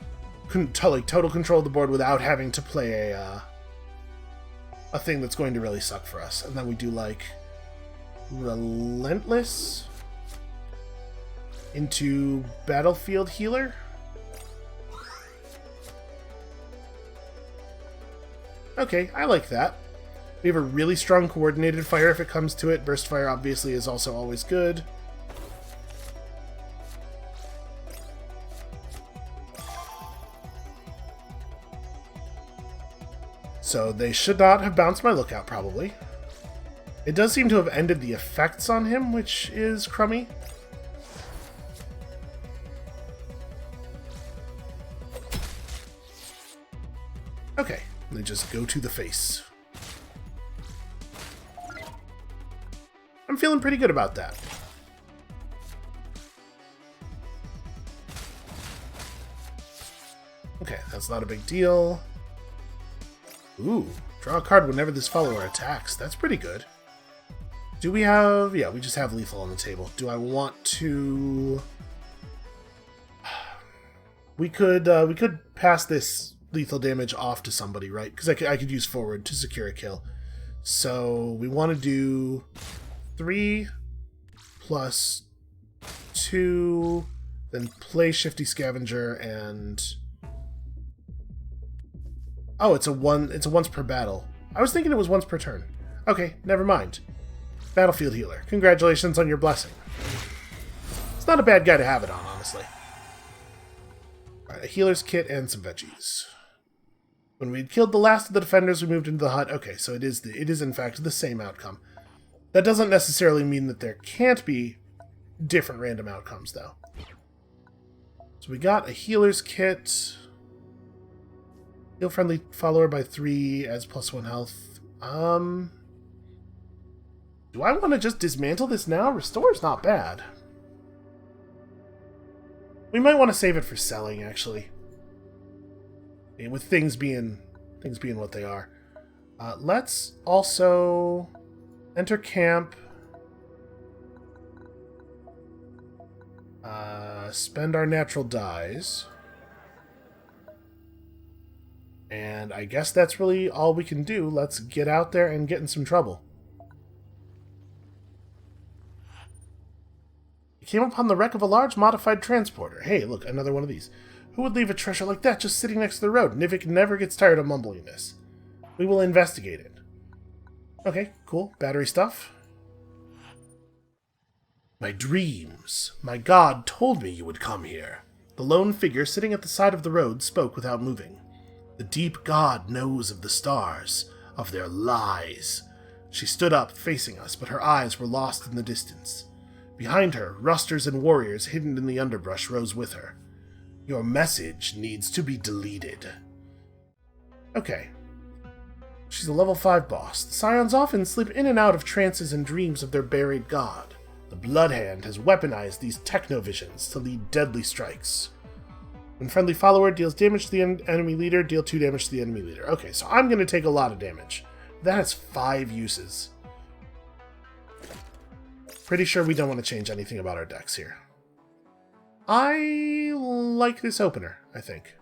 total control of the board without having to play a thing that's going to really suck for us. And then we do, like, Relentless into Battlefield Healer. Okay, I like that. We have a really strong Coordinated Fire if it comes to it. Burst Fire obviously is also always good. So they should not have bounced my Lookout, probably. It does seem to have ended the effects on him, which is crummy. Okay, they just go to the face. I'm feeling pretty good about that. Okay, that's not a big deal. Ooh, draw a card whenever this follower attacks. That's pretty good. Do we have... Yeah, we just have lethal on the table. Do I want to... We could pass this lethal damage off to somebody, right? Because I could use forward to secure a kill. So we want to do 3 plus 2, then play Shifty Scavenger and... Oh, it's a once per battle. I was thinking it was once per turn. Okay, never mind. Battlefield Healer. Congratulations on your blessing. It's not a bad guy to have it on, honestly. Alright, a healer's kit and some veggies. When we'd killed the last of the defenders, we moved into the hut. Okay, so it is in fact the same outcome. That doesn't necessarily mean that there can't be different random outcomes, though. So we got a healer's kit. Heal friendly follower by 3 as +1 health. Do I want to just dismantle this now? Restore's not bad. We might want to save it for selling, actually. And with things being what they are. Let's also enter camp. Spend our natural dyes. And I guess that's really all we can do. Let's get out there and get in some trouble. We came upon the wreck of a large modified transporter. Hey, look, another one of these. Who would leave a treasure like that just sitting next to the road? Nivik never gets tired of mumbling this. We will investigate it. Okay, cool. Battery stuff. My dreams. My god told me you would come here. The lone figure sitting at the side of the road spoke without moving. The deep god knows of the stars, of their lies. She stood up, facing us, but her eyes were lost in the distance. Behind her, rusters and warriors hidden in the underbrush rose with her. Your message needs to be deleted. Okay. She's a level 5 boss. The Scions often slip in and out of trances and dreams of their buried god. The Bloodhand has weaponized these technovisions to lead deadly strikes. When friendly follower deals damage to the enemy leader, deal 2 damage to the enemy leader. Okay, so I'm going to take a lot of damage. That has 5 uses. Pretty sure we don't want to change anything about our decks here. I like this opener, I think.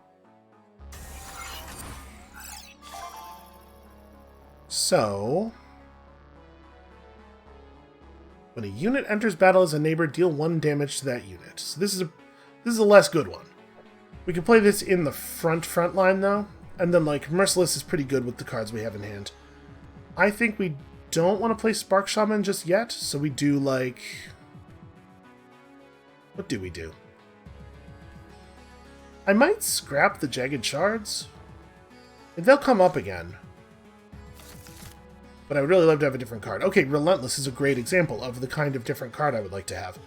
So... when a unit enters battle as a neighbor, deal 1 damage to that unit. So this is a less good one. We can play this in the front line, though. And then, like, Merciless is pretty good with the cards we have in hand. I think we don't want to play Spark Shaman just yet, so we do, like... what do we do? I might scrap the Jagged Shards. They'll come up again. But I would really love to have a different card. Okay, Relentless is a great example of the kind of different card I would like to have.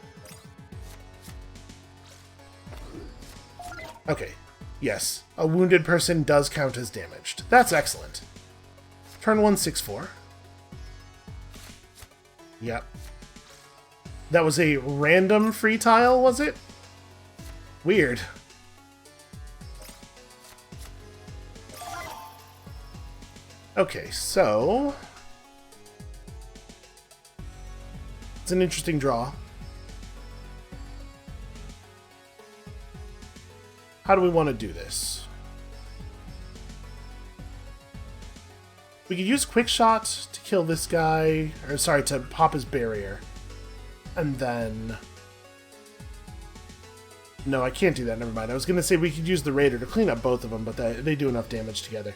Okay, yes, a wounded person does count as damaged. That's excellent. Turn 1, 6-4. Yep. That was a random free tile, was it? Weird. Okay, so... it's an interesting draw. How do we want to do this? We could use Quick Shot to kill this guy, or sorry, to pop his barrier. And then... no, I can't do that, never mind. I was going to say we could use the Raider to clean up both of them, but they do enough damage together.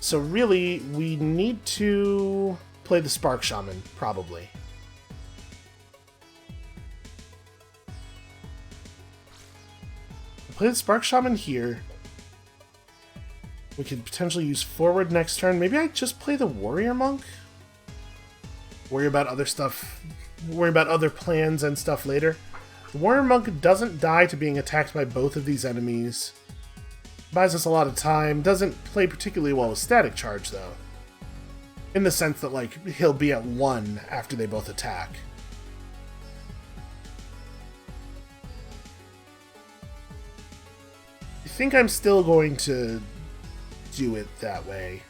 So really, we need to play the Spark Shaman, probably. Play the Spark Shaman here. We could potentially use forward next turn. Maybe I just play the Warrior Monk? Worry about other stuff. Worry about other plans and stuff later. The Warrior Monk doesn't die to being attacked by both of these enemies. Buys us a lot of time. Doesn't play particularly well with Static Charge, though. In the sense that, like, he'll be at 1 after they both attack. I think I'm still going to do it that way.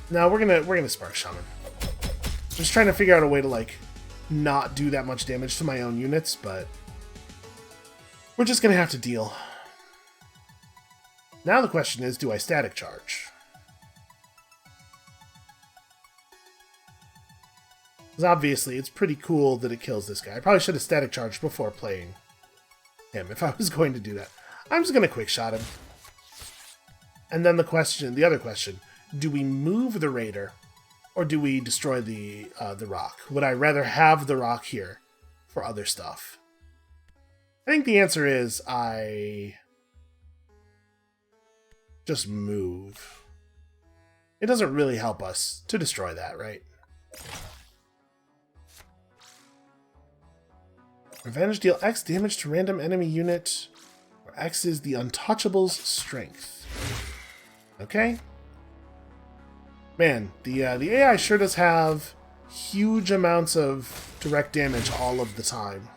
No, we're gonna Spark Shaman. Just trying to figure out a way to, like, not do that much damage to my own units, but we're just gonna have to deal. Now the question is, do I static charge? Because obviously it's pretty cool that it kills this guy. I probably should have static charged before playing him if I was going to do that. I'm just gonna quick shot him. And then the other question, do we move the raider or do we destroy the rock? Would I rather have the rock here for other stuff? I think the answer is I just move. It doesn't really help us to destroy that, right? Revenge, deal X damage to random enemy unit, where X is the untouchable's strength. Okay. Man, the AI sure does have huge amounts of direct damage all of the time.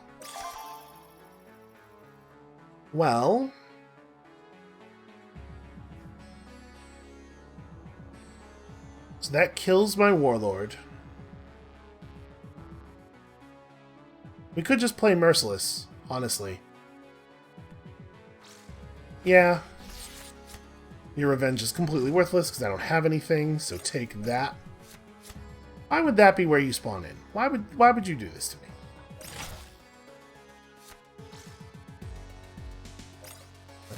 Well, so that kills my warlord. We could just play Merciless, honestly. Yeah. Your revenge is completely worthless because I don't have anything, so take that. Why would that be where you spawn in? Why would you do this to me?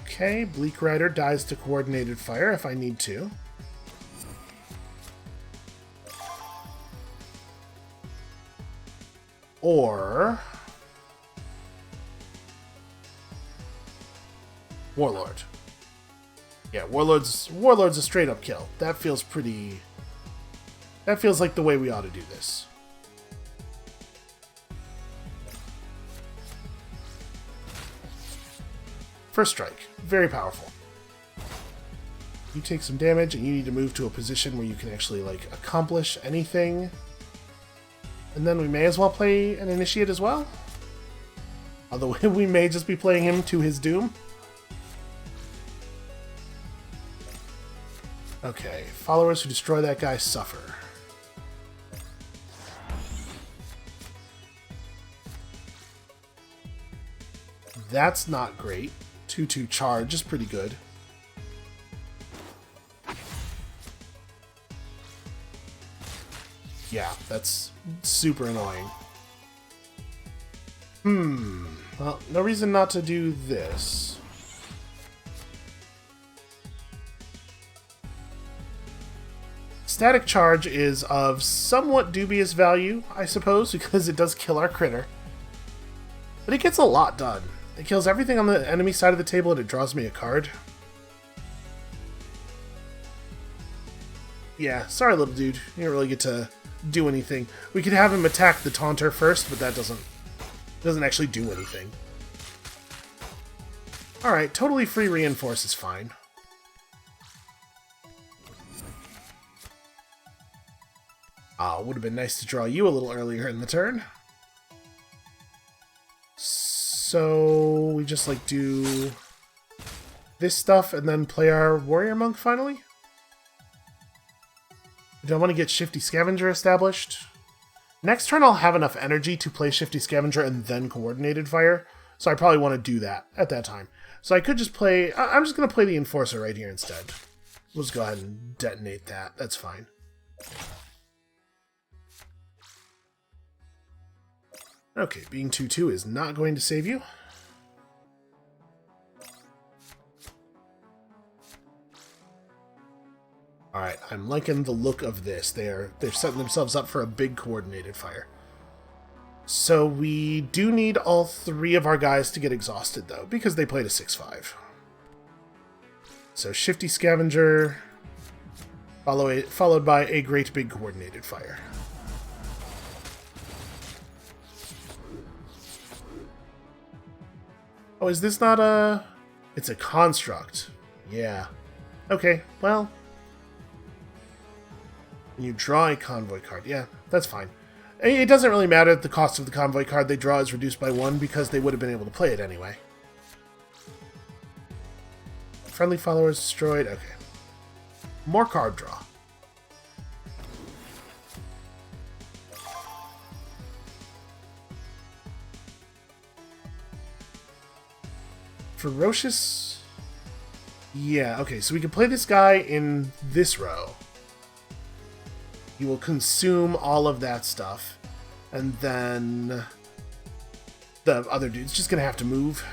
Okay, Bleak Rider dies to coordinated fire if I need to. Or Warlord. Yeah, Warlord's a straight up kill. That feels pretty... That feels like the way we ought to do this. First strike. Very powerful. You take some damage and you need to move to a position where you can actually, like, accomplish anything. And then we may as well play an Initiate as well. Although we may just be playing him to his doom. Okay, followers who destroy that guy suffer. That's not great. 2/2 charge is pretty good. Yeah, that's super annoying. Well, no reason not to do this. Static charge is of somewhat dubious value, I suppose, because it does kill our critter. But it gets a lot done. It kills everything on the enemy side of the table and it draws me a card. Yeah, sorry little dude. You don't really get to do anything. We could have him attack the Taunter first, but that doesn't actually do anything. Alright, totally free reinforce is fine. Would have been nice to draw you a little earlier in the turn. So we just like do this stuff and then play our Warrior Monk finally? Do I want to get Shifty Scavenger established? Next turn I'll have enough energy to play Shifty Scavenger and then Coordinated Fire, so I probably want to do that at that time. So I could just play... I'm just going to play the Enforcer right here instead. We'll just go ahead and detonate that. That's fine. Okay, being 2/2 is not going to save you. Alright, I'm liking the look of this. They're setting themselves up for a big coordinated fire. So we do need all three of our guys to get exhausted, though, because they played a 6/5. So Shifty Scavenger, followed by a great big coordinated fire. Oh, is this not a... It's a construct. Yeah. Okay, well... You draw a convoy card. Yeah, that's fine. It doesn't really matter that the cost of the convoy card they draw is reduced by 1 because they would have been able to play it anyway. Friendly followers destroyed. Okay. More card draw. Ferocious... Yeah, okay, so we can play this guy in this row. He will consume all of that stuff. And then the other dude's just gonna have to move.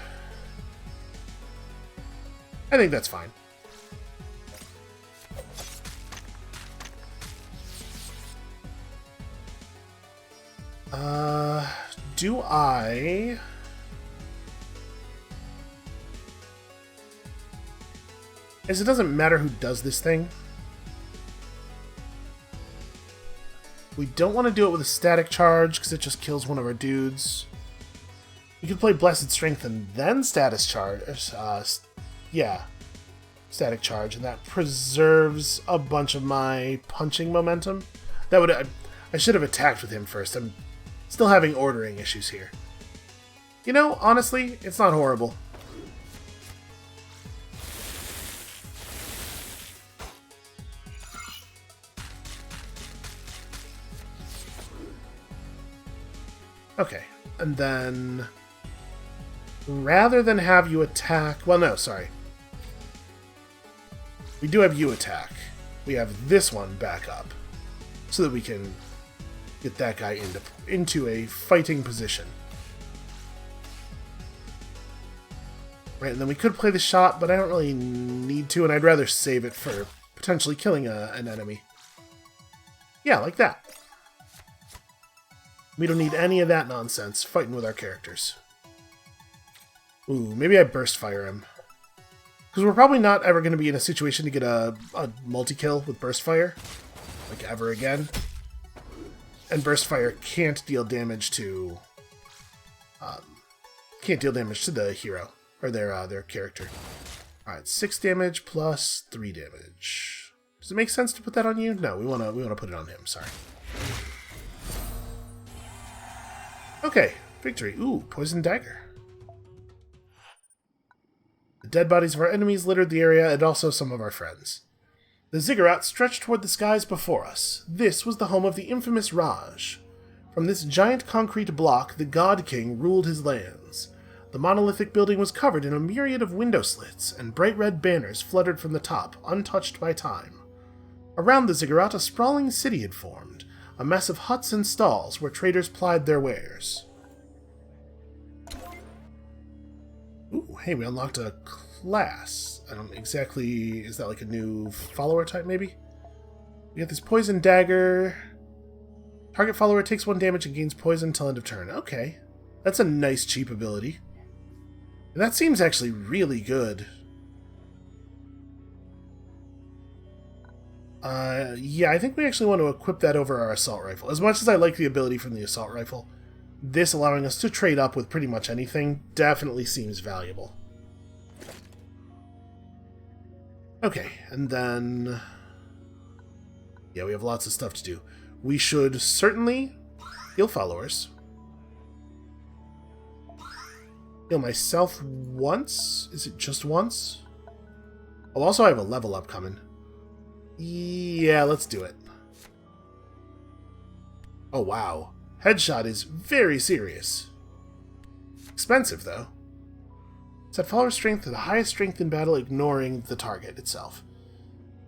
I think that's fine. Do I... As it doesn't matter who does this thing. We don't want to do it with a static charge, because it just kills one of our dudes. We could play Blessed Strength and then status charge. Yeah. Static charge, and that preserves a bunch of my punching momentum. That would... I should have attacked with him first. I'm still having ordering issues here. You know, honestly, it's not horrible. Okay, and then rather than have you attack... Well, no, sorry. We do have you attack. We have this one back up so that we can get that guy into a fighting position. Right, and then we could play the shot, but I don't really need to, and I'd rather save it for potentially killing an enemy. Yeah, like that. We don't need any of that nonsense fighting with our characters. Ooh, maybe I burst fire him. Because we're probably not ever going to be in a situation to get a multi-kill with burst fire. Like, ever again. And burst fire can't deal damage to... can't deal damage to the hero. Or their character. Alright, 6 damage plus 3 damage. Does it make sense to put that on you? No, we wanna put it on him, sorry. Okay, victory. Ooh, poison dagger. The dead bodies of our enemies littered the area, and also some of our friends. The ziggurat stretched toward the skies before us. This was the home of the infamous Raj. From this giant concrete block, the God King ruled his lands. The monolithic building was covered in a myriad of window slits, and bright red banners fluttered from the top, untouched by time. Around the ziggurat, a sprawling city had formed, a mess of huts and stalls where traders plied their wares. Ooh, hey, we unlocked a class. I don't exactly... Is that like a new follower type, maybe? We got this poison dagger. Target follower takes 1 damage and gains poison until end of turn. Okay. That's a nice, cheap ability. And that seems actually really good. Yeah, I think we actually want to equip that over our assault rifle. As much as I like the ability from the assault rifle, this allowing us to trade up with pretty much anything definitely seems valuable. Okay, and then... Yeah, we have lots of stuff to do. We should certainly heal followers. Heal myself once? Is it just once? Oh, also I have a level up coming. Yeah, let's do it. Oh, wow. Headshot is very serious. Expensive, though. Set follower strength to the highest strength in battle, ignoring the target itself.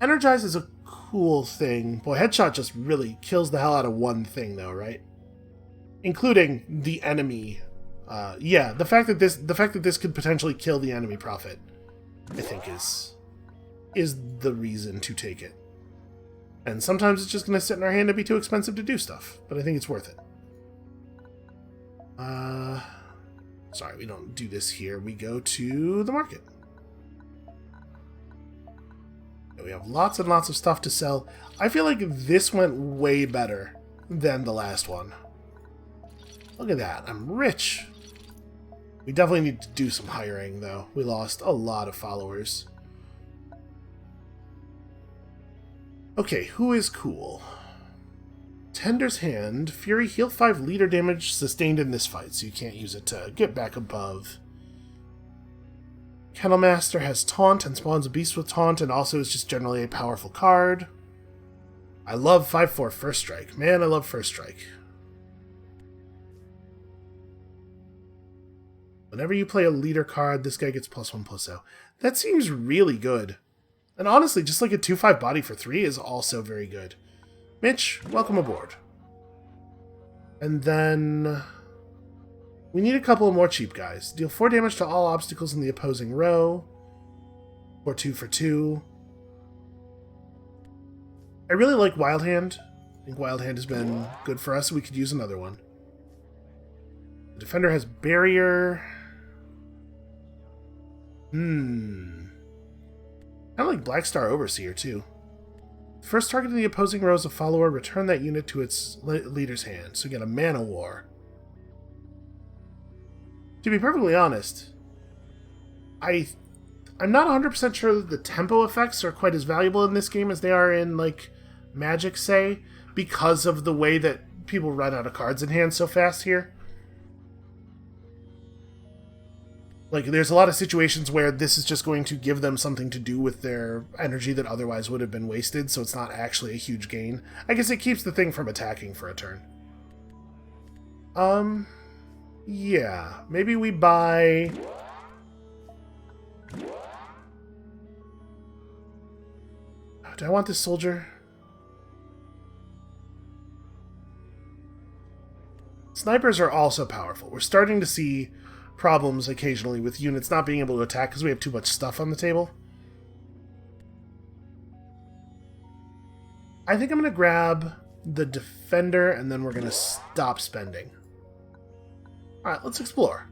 Energize is a cool thing. Boy, headshot just really kills the hell out of one thing, though, right? Including the enemy. Yeah, the fact that this could potentially kill the enemy prophet, I think is the reason to take it. And sometimes it's just going to sit in our hand and be too expensive to do stuff, but I think it's worth it. Sorry, we don't do this here. We go to the market. We have lots and lots of stuff to sell. I feel like this went way better than the last one. Look at that. I'm rich. We definitely need to do some hiring, though. We lost a lot of followers. Okay, who is cool? Tender's Hand. Fury, heal 5 leader damage sustained in this fight, so you can't use it to get back above. Kennelmaster has Taunt and spawns a beast with Taunt, and also is just generally a powerful card. I love 5/4 First Strike. Man, I love First Strike. Whenever you play a leader card, this guy gets +1/+0. That seems really good. And honestly, just like a 2/5 body for 3 is also very good. Mitch, welcome aboard. And then we need a couple of more cheap guys. Deal 4 damage to all obstacles in the opposing row. Or 2 for 2. I really like Wild Hand. I think Wild Hand has been good for us, so we could use another one. The defender has Barrier. Kind of like Black Star Overseer, too. First target in the opposing row is a follower. Return that unit to its leader's hand. So we get a Mana War. To be perfectly honest, I'm not 100% sure that the tempo effects are quite as valuable in this game as they are in, like, Magic, say, because of the way that people run out of cards in hand so fast here. Like, there's a lot of situations where this is just going to give them something to do with their energy that otherwise would have been wasted, so it's not actually a huge gain. I guess it keeps the thing from attacking for a turn. Yeah. Maybe we buy... Do I want this soldier? Snipers are also powerful. We're starting to see problems occasionally with units not being able to attack because we have too much stuff on the table. I think I'm going to grab the defender and then we're going to stop spending. Alright, let's explore.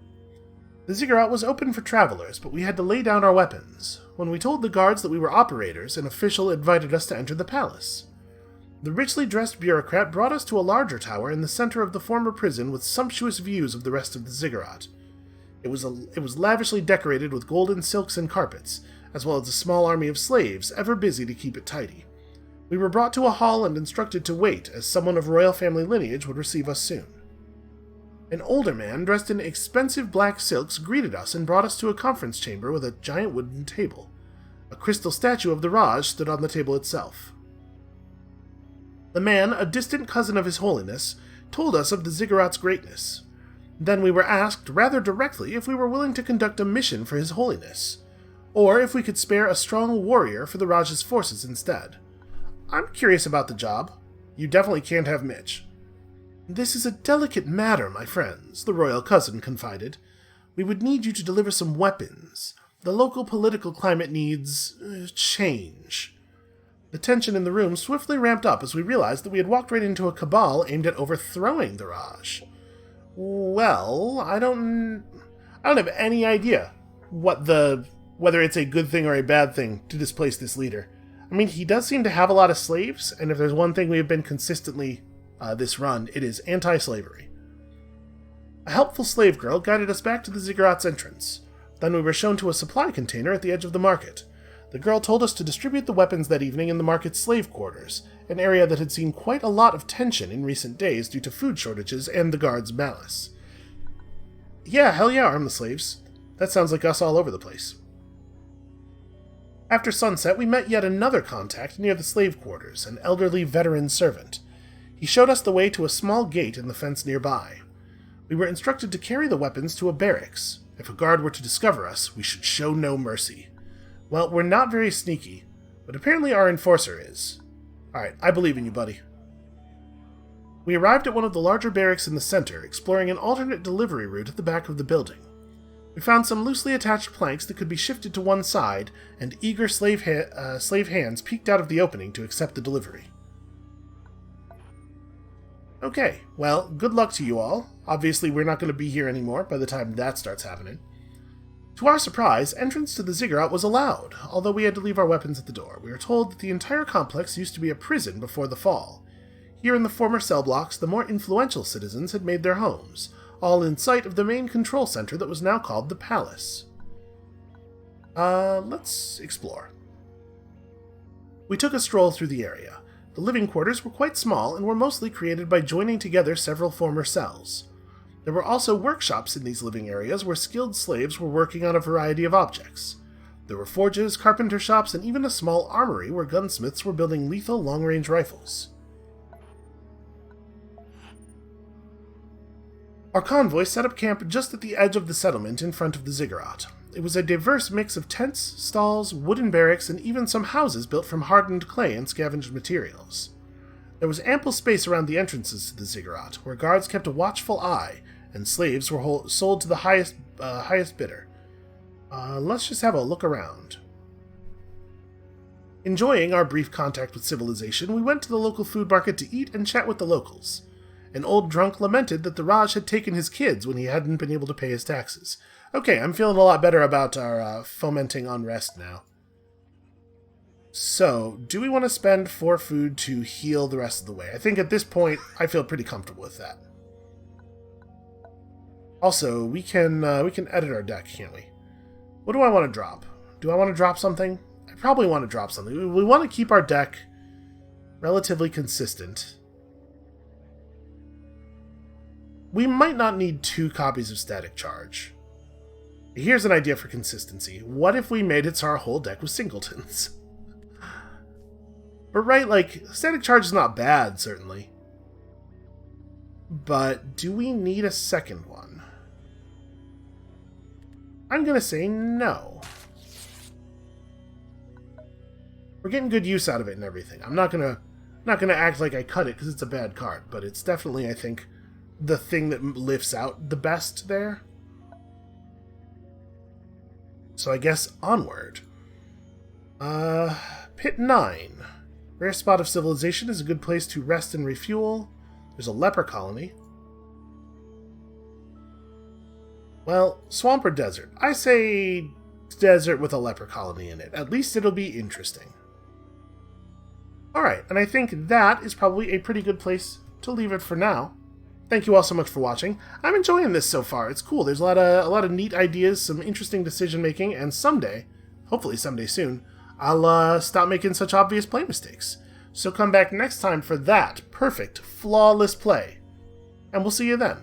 The ziggurat was open for travelers, but we had to lay down our weapons. When we told the guards that we were operators, an official invited us to enter the palace. The richly dressed bureaucrat brought us to a larger tower in the center of the former prison with sumptuous views of the rest of the ziggurat. It was lavishly decorated with golden silks and carpets, as well as a small army of slaves, ever busy to keep it tidy. We were brought to a hall and instructed to wait, as someone of royal family lineage would receive us soon. An older man, dressed in expensive black silks, greeted us and brought us to a conference chamber with a giant wooden table. A crystal statue of the Raj stood on the table itself. The man, a distant cousin of His Holiness, told us of the ziggurat's greatness. Then we were asked, rather directly, if we were willing to conduct a mission for His Holiness, or if we could spare a strong warrior for the Raj's forces instead. I'm curious about the job. You definitely can't have Mitch. This is a delicate matter, my friends, the royal cousin confided. We would need you to deliver some weapons. The local political climate needs change. The tension in the room swiftly ramped up as we realized that we had walked right into a cabal aimed at overthrowing the Raj. Well, I don't have any idea whether it's a good thing or a bad thing to displace this leader. I mean, he does seem to have a lot of slaves, and if there's one thing we have been consistently this run, it is anti-slavery. A helpful slave girl guided us back to the ziggurat's entrance. Then we were shown to a supply container at the edge of the market. The girl told us to distribute the weapons that evening in the market's slave quarters, an area that had seen quite a lot of tension in recent days due to food shortages and the guards' malice. Yeah, hell yeah, arm the slaves. That sounds like us all over the place. After sunset, we met yet another contact near the slave quarters, an elderly veteran servant. He showed us the way to a small gate in the fence nearby. We were instructed to carry the weapons to a barracks. If a guard were to discover us, we should show no mercy. Well, we're not very sneaky, but apparently our enforcer is. Alright, I believe in you, buddy. We arrived at one of the larger barracks in the center, exploring an alternate delivery route at the back of the building. We found some loosely attached planks that could be shifted to one side, and eager slave hands peeked out of the opening to accept the delivery. Okay, well, good luck to you all. Obviously, we're not going to be here anymore by the time that starts happening. To our surprise, entrance to the ziggurat was allowed, although we had to leave our weapons at the door. We were told that the entire complex used to be a prison before the fall. Here in the former cell blocks, the more influential citizens had made their homes, all in sight of the main control center that was now called the Palace. Let's explore. We took a stroll through the area. The living quarters were quite small and were mostly created by joining together several former cells. There were also workshops in these living areas where skilled slaves were working on a variety of objects. There were forges, carpenter shops, and even a small armory where gunsmiths were building lethal long-range rifles. Our convoy set up camp just at the edge of the settlement in front of the ziggurat. It was a diverse mix of tents, stalls, wooden barracks, and even some houses built from hardened clay and scavenged materials. There was ample space around the entrances to the ziggurat, where guards kept a watchful eye, and slaves were sold to the highest bidder. Let's just have a look around. Enjoying our brief contact with civilization, we went to the local food market to eat and chat with the locals. An old drunk lamented that the Raj had taken his kids when he hadn't been able to pay his taxes. Okay, I'm feeling a lot better about our fomenting unrest now. So, do we want to spend 4 food to heal the rest of the way? I think at this point, I feel pretty comfortable with that. Also, we can edit our deck, can't we? What do I want to drop? Do I want to drop something? I probably want to drop something. We want to keep our deck relatively consistent. We might not need 2 copies of Static Charge. Here's an idea for consistency. What if we made it so our whole deck was singletons? But right, like, Static Charge is not bad, certainly. But do we need a second one? I'm gonna say no. We're getting good use out of it and everything. I'm not gonna act like I cut it because it's a bad card, but it's definitely, I think, the thing that lifts out the best there. So I guess onward. Pit 9. Rare spot of civilization is a good place to rest and refuel. There's a leper colony. Well, swamp or desert? I say desert with a leper colony in it. At least it'll be interesting. Alright, and I think that is probably a pretty good place to leave it for now. Thank you all so much for watching. I'm enjoying this so far. It's cool. There's a lot of neat ideas, some interesting decision making, and someday, hopefully someday soon, I'll stop making such obvious play mistakes. So come back next time for that perfect, flawless play. And we'll see you then.